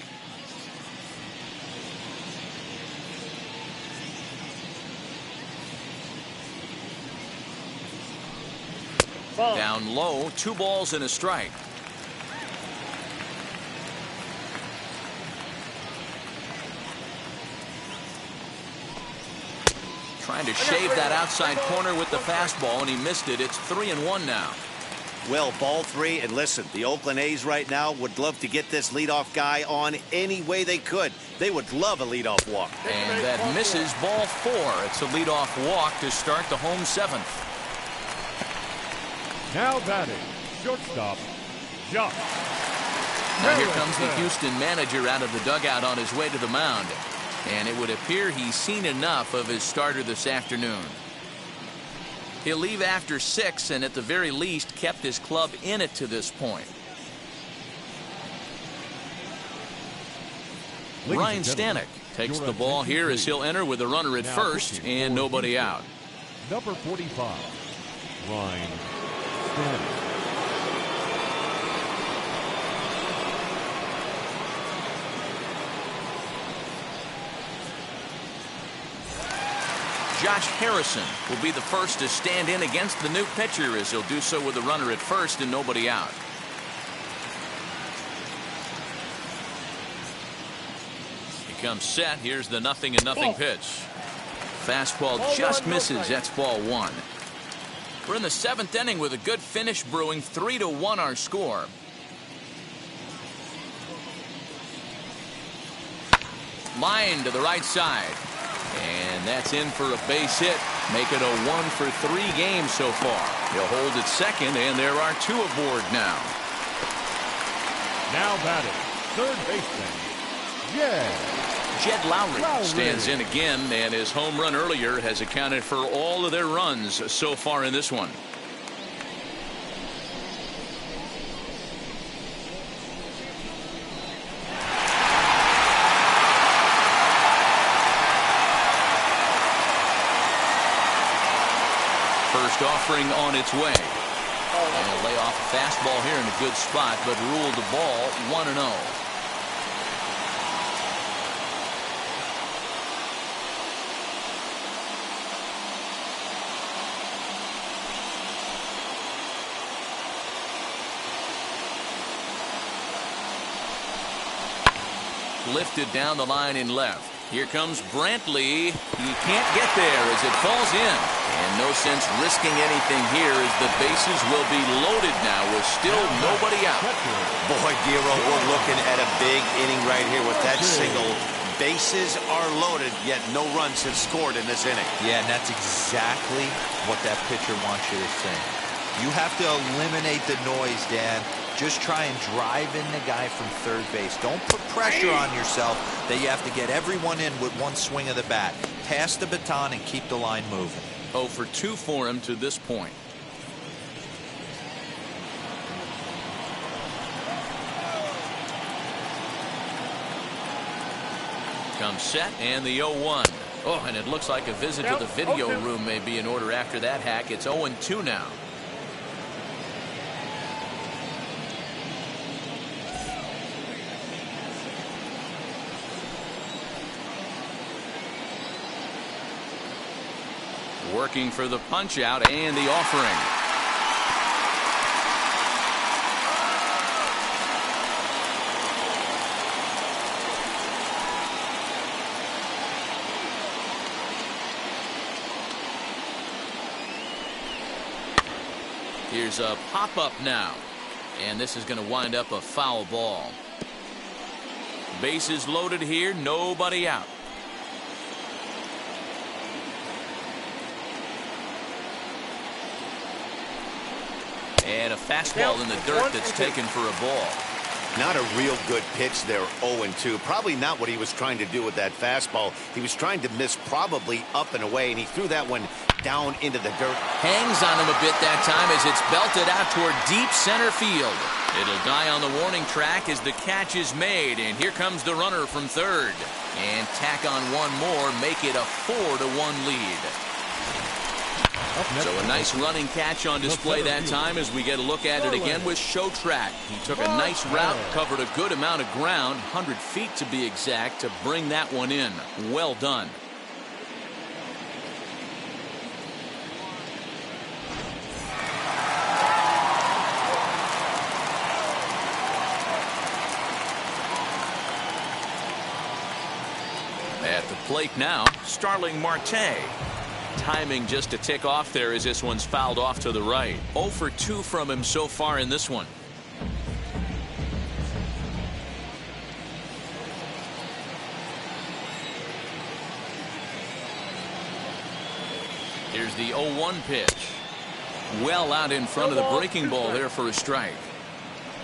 Ball. Down low, 2 balls and a strike. Trying to shave that outside corner with the fastball, and he missed it. It's 3-1 now. Well, ball 3, and listen, the Oakland A's right now would love to get this leadoff guy on any way they could. They would love a leadoff walk. And that misses ball 4. It's a leadoff walk to start the home 7th. Now batting, shortstop, Josh. Now here comes the Houston manager out of the dugout on his way to the mound. And it would appear he's seen enough of his starter this afternoon. He'll leave after 6 and at the very least kept his club in it to this point. Ryan Stanek takes the ball here as he'll enter with a runner at first and nobody out. Number 45, Ryan Stanek. Josh Harrison will be the first to stand in against the new pitcher as he'll do so with a runner at first and nobody out. He comes set. Here's the 0-0 pitch. Fastball just misses. That's ball 1. We're in the 7th inning with a good finish brewing. 3-1 our score. Line to the right side. And that's in for a base hit. Make it a 1-for-3 game so far. He'll hold at second, and there are 2 aboard now. Now batting, third baseman, Jed Lowry stands in again, and his home run earlier has accounted for all of their runs so far in this one. First offering on its way. And he'll lay off a fastball here in a good spot, but ruled the ball 1-0. Lifted down the line in left. Here comes Brantley. He can't get there as it falls in. And no sense risking anything here as the bases will be loaded now with still nobody out. Boy, Giro, we're looking at a big inning right here with that single. Bases are loaded, yet no runs have scored in this inning. Yeah, and that's exactly what that pitcher wants you to think. You have to eliminate the noise, Dan. Just try and drive in the guy from third base. Don't put pressure on yourself that you have to get everyone in with one swing of the bat. Pass the baton and keep the line moving. 0 for 2 for him to this point. comes set and the 0-1. Oh, and it looks like a visit to the video room may be in order after that hack. It's 0-2 now. Working for the punch out and the offering. Here's a pop-up now. And this is going to wind up a foul ball. Bases loaded here, nobody out. And a fastball in the dirt that's taken for a ball. Not a real good pitch there, 0-2. Probably not what he was trying to do with that fastball. He was trying to miss probably up and away, and he threw that one down into the dirt. Hangs on him a bit that time as it's belted out toward deep center field. It'll die on the warning track as the catch is made, and here comes the runner from third. And tack on one more, make it a 4-1 lead. So a nice running catch on display that time as we get a look at it again with Show Track. He took a nice route, covered a good amount of ground, 100 feet to be exact, to bring that one in. Well done. At the plate now, Starling Marte. Timing just to tick off there as this one's fouled off to the right. 0 for 2 from him so far in this one. Here's the 0-1 pitch. Well out in front of the breaking ball there for a strike.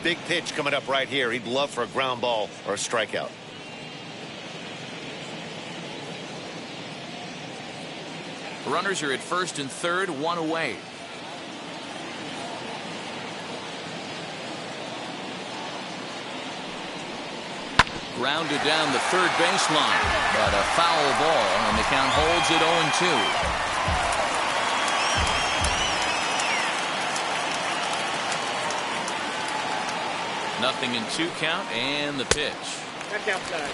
Big pitch coming up right here. He'd love for a ground ball or a strikeout. Runners are at first and third, one away. Grounded down the third baseline, but a foul ball, and the count holds at 0-2. Nothing in 2 count, and the pitch. Back outside.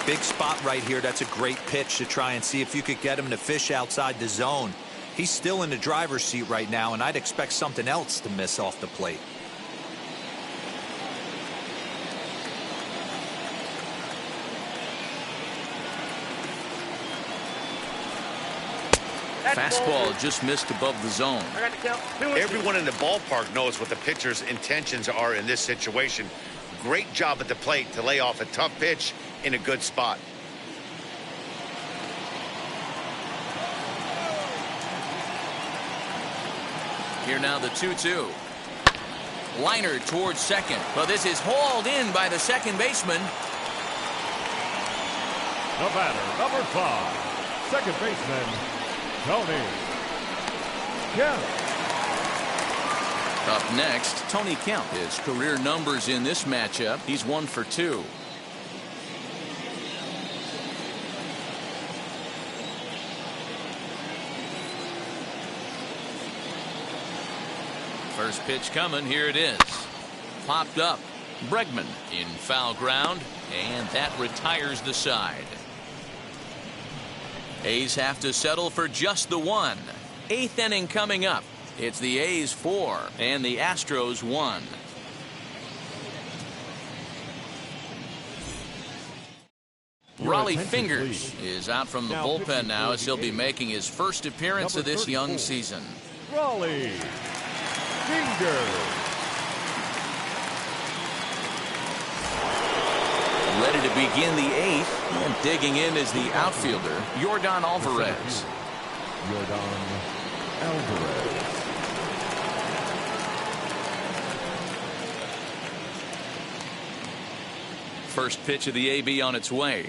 Big spot right here. That's a great pitch to try and see if you could get him to fish outside the zone. He's still in the driver's seat right now, and I'd expect something else to miss off the plate. Fastball just missed above the zone. I got the count. 2-2. Everyone in the ballpark knows what the pitcher's intentions are in this situation. Great job at the plate to lay off a tough pitch in a good spot. Here now the 2-2. Liner towards second, but this is hauled in by the second baseman. The batter, number 5, second baseman, Tony Kemp. Up next, Tony Kemp. His career numbers in this matchup, he's 1 for 2. First pitch coming, here it is. Popped up. Bregman in foul ground, and that retires the side. A's have to settle for just the 1. 8th inning coming up. It's the A's 4 and the Astros 1. Raleigh Fingers is out from the bullpen now as he'll be making his first appearance of this young season. Raleigh Fingers. Ready to begin the 8th, and digging in is the outfielder, Yordan Alvarez. Yordan Alvarez. First pitch of the AB on its way.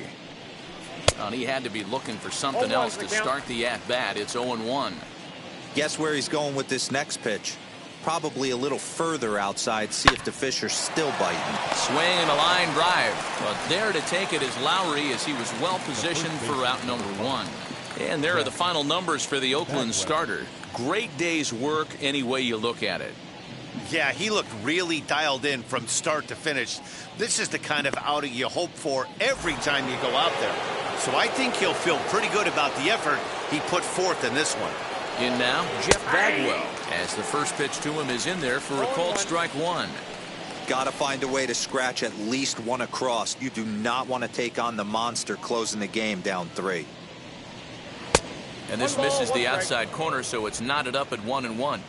And he had to be looking for something else to start the at-bat. It's 0-1. Guess where he's going with this next pitch? probably a little further outside. See if the fish are still biting. Swing and a line drive. But there to take it is Lowry, as he was well positioned for out number one. And there are the final numbers for the Oakland starter. Great day's work any way you look at it. Yeah, he looked really dialed in from start to finish. This is the kind of outing you hope for every time you go out there. So I think he'll feel pretty good about the effort he put forth in this one. In now, Jeff Bagwell, as the first pitch to him is in there for a called strike one. Got to find a way to scratch at least one across. You do not want to take on the monster closing the game down 3. And this misses the outside corner, so it's knotted up at 1-1.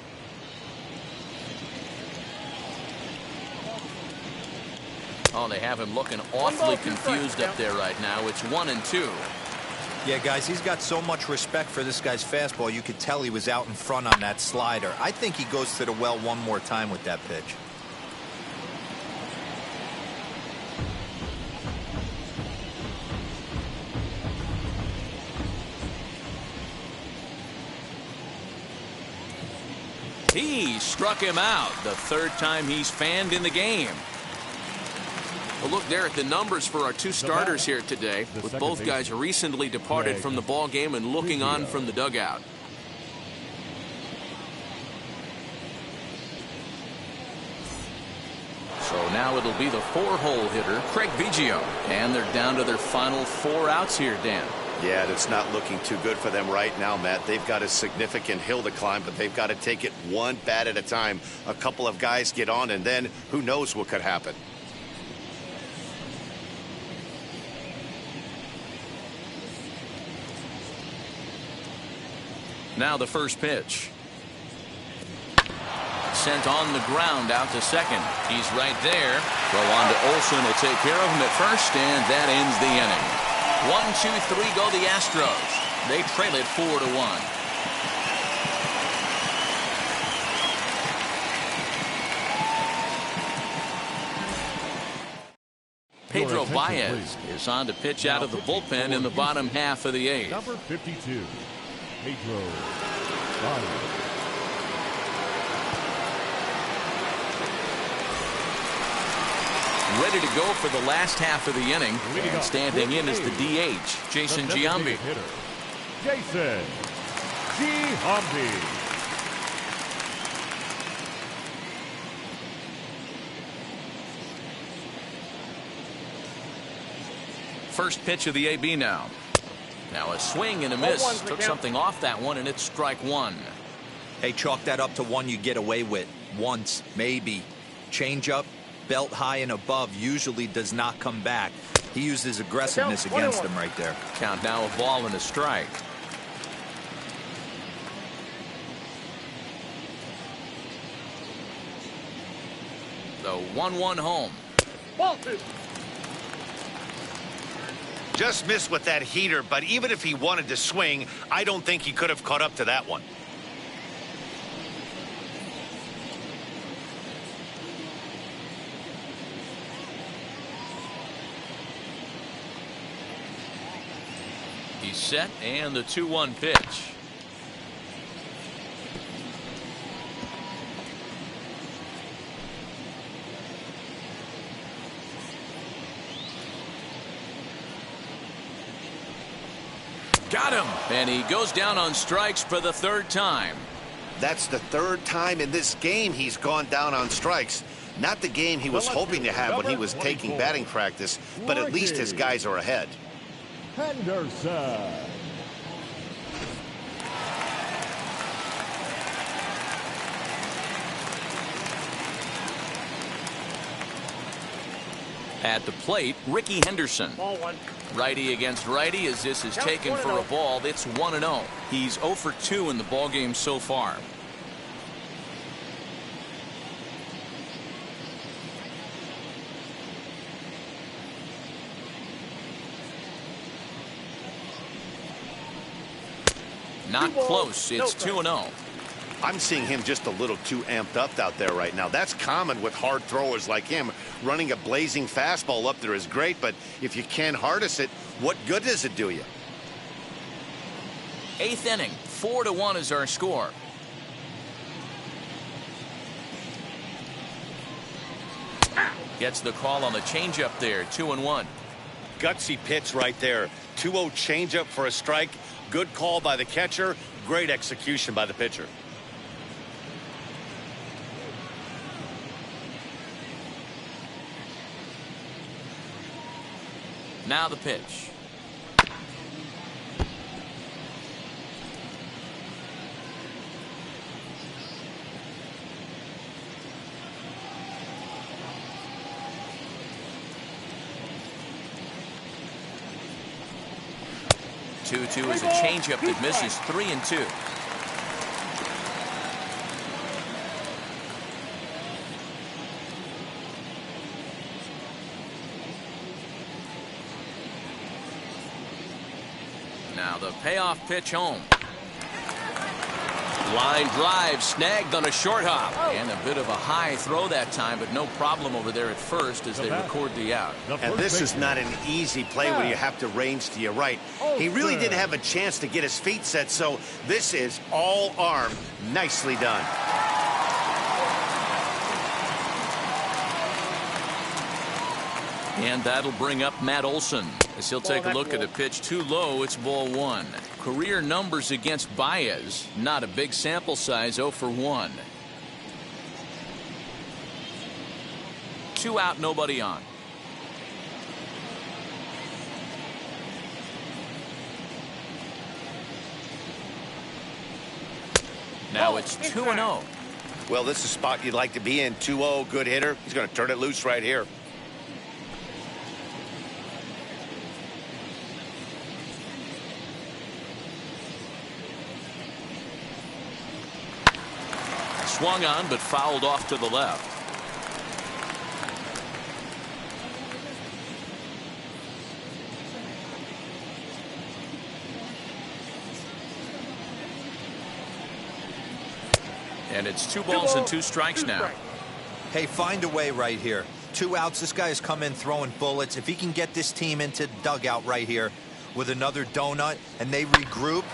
Oh, they have him looking awfully confused up there right now. It's 1-2. Yeah, guys, he's got so much respect for this guy's fastball. You could tell he was out in front on that slider. I think he goes to the well one more time with that pitch. He struck him out the third time he's fanned in the game. Well, look there at the numbers for our two starters here today, with both guys recently departed from the ball game and looking on from the dugout. So now it'll be the 4-hole hitter, Craig Biggio, and they're down to their final 4 outs here, Dan. Yeah, it's not looking too good for them right now, Matt. They've got a significant hill to climb, but they've got to take it one bat at a time. A couple of guys get on, and then who knows what could happen. Now the first pitch. Sent on the ground out to second. He's right there. Throw on to Olsen will take care of him at first, and that ends the inning. 1-2-3 go the Astros. They trail it 4-1. Pedro Baez is on to pitch out of the bullpen in the bottom half of the 8th. Number 52, Pedro Baez. Ready to go for the last half of the inning. And standing in is the DH, Jason Giambi. Jason Giambi. First pitch of the AB now. Now a swing and a miss. Took something off that one, and it's strike one. Hey, chalk that up to one you get away with. Once, maybe. Change up. Belt high and above usually does not come back. He used his aggressiveness against him right there. Count now a ball and a strike. The 1-1 home. Ball 2. Just missed with that heater, but even if he wanted to swing, I don't think he could have caught up to that one. He's set, and the 2-1 pitch. Got him, and he goes down on strikes for the 3rd time. That's the 3rd time in this game he's gone down on strikes. Not the game he was hoping to have when he was taking batting practice, but at least his guys are ahead. Henderson. At the plate, Ricky Henderson. Ball 1. Righty against righty as this is taken for a ball. It's 1-0. He's 0 for 2 in the ballgame so far. Not close. It's 2-0. I'm seeing him just a little too amped up out there right now. That's common with hard throwers like him. Running a blazing fastball up there is great, but if you can't harness it, what good does it do you? 8th inning, 4-1 is our score. Gets the call on the changeup there. 2-1. Gutsy pitch right there. 2-0 changeup for a strike. Good call by the catcher. Great execution by the pitcher. Now the pitch. Two is a changeup that misses. 3-2. Now the payoff pitch home. Line drive snagged on a short hop. And a bit of a high throw that time, but no problem over there at first as they record the out. And this is not an easy play when you have to range to your right. He really didn't have a chance to get his feet set, so this is all arm. Nicely done. And that'll bring up Matt Olson as he'll take a look at a pitch too low. It's ball one. Career numbers against Baez. Not a big sample size. 0 for 1. 2 out, nobody on. Now it's 2-0. Well, this is a spot you'd like to be in. 2-0, good hitter. He's going to turn it loose right here. Swung on, but fouled off to the left. And it's 2 balls and 2 strikes now. Hey, find a way right here. 2 outs. This guy has come in throwing bullets. If he can get this team into the dugout right here with another donut and they regroup,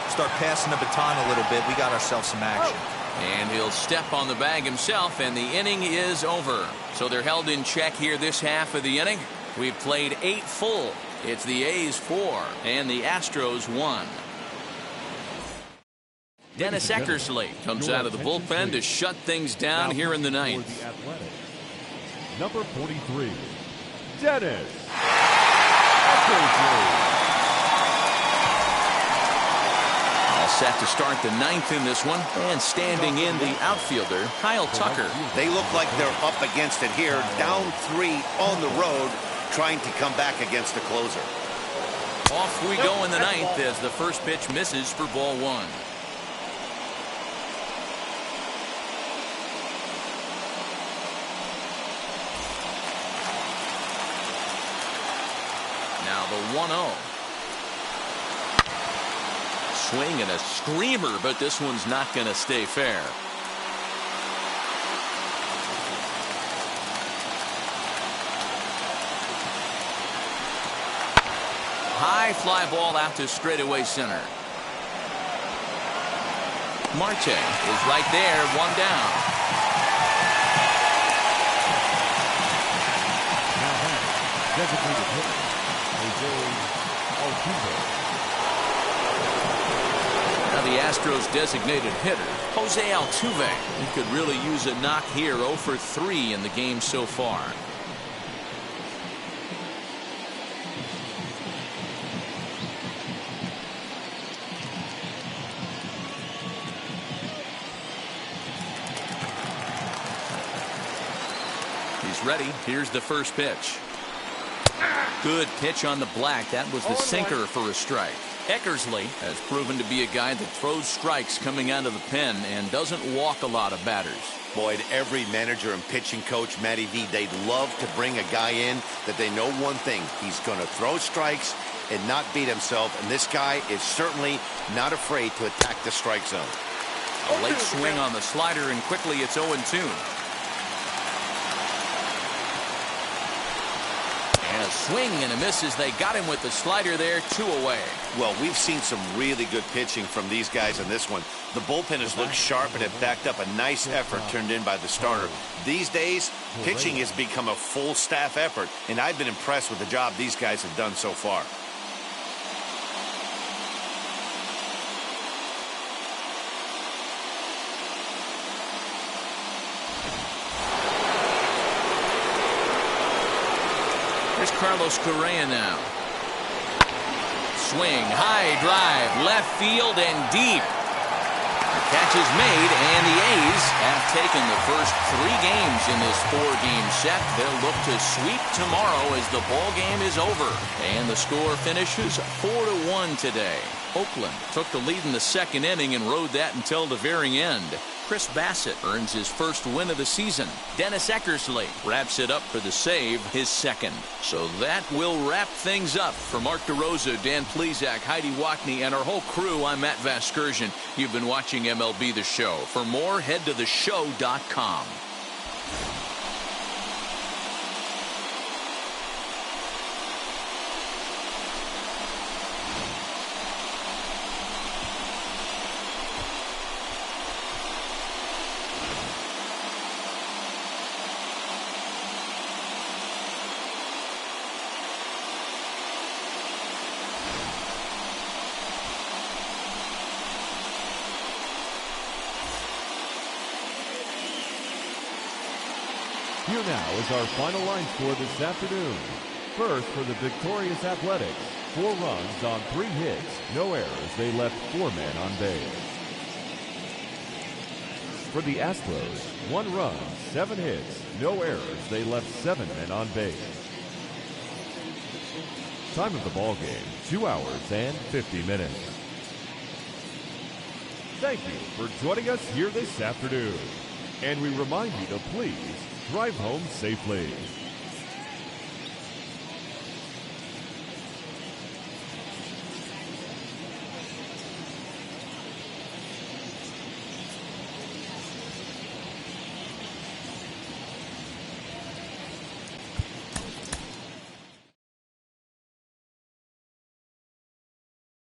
start passing the baton a little bit, we got ourselves some action. And he'll step on the bag himself, and the inning is over. So they're held in check here this half of the inning. We've played 8 full. It's the A's 4 and the Astros 1. Dennis Eckersley comes out of the bullpen to shut things down here in the ninth. Number 43, Dennis Eckersley. Set to start the ninth in this one, and standing in the outfielder, Kyle Tucker. They look like they're up against it here, down 3 on the road, trying to come back against the closer. Off we go in the ninth as the first pitch misses for ball 1. Now the 1-0. Swing and a screamer, but this one's not going to stay fair. High fly ball out to straightaway center. Marte is right there, 1 down. Now back, designated hitter, Jose Altuve. The Astros designated hitter, Jose Altuve. He could really use a knock here. 0 for 3 in the game so far. He's ready. Here's the first pitch. Good pitch on the black. That was the sinker for a strike. Eckersley has proven to be a guy that throws strikes coming out of the pen and doesn't walk a lot of batters. Boyd, every manager and pitching coach, Matty V, they'd love to bring a guy in that they know one thing. He's going to throw strikes and not beat himself, and this guy is certainly not afraid to attack the strike zone. A late swing on the slider, and quickly it's 0-2. And a Swing and a miss as they got him with the slider there, 2 away. Well, we've seen some really good pitching from these guys in this one. The bullpen has looked sharp and have backed up a nice effort turned in by the starter. These days, pitching has become a full staff effort, and I've been impressed with the job these guys have done so far. Here's Carlos Correa now. Swing, high drive, left field and deep. The catch is made, and the A's have taken the first 3 games in this 4-game set. They'll look to sweep tomorrow as the ball game is over. And the score finishes 4-1 today. Oakland took the lead in the 2nd inning and rode that until the very end. Chris Bassett earns his first win of the season. Dennis Eckersley wraps it up for the save, his 2nd. So that will wrap things up. For Mark DeRosa, Dan Plesac, Heidi Watney, and our whole crew, I'm Matt Vasgersian. You've been watching MLB The Show. For more, head to theshow.com. Here now is our final line score this afternoon. First, for the victorious Athletics, 4 runs on 3 hits, no errors. They left 4 men on base. For the Astros, 1 run, 7 hits, no errors. They left 7 men on base. Time of the ball game, 2 hours and 50 minutes. Thank you for joining us here this afternoon. And we remind you to please drive home safely.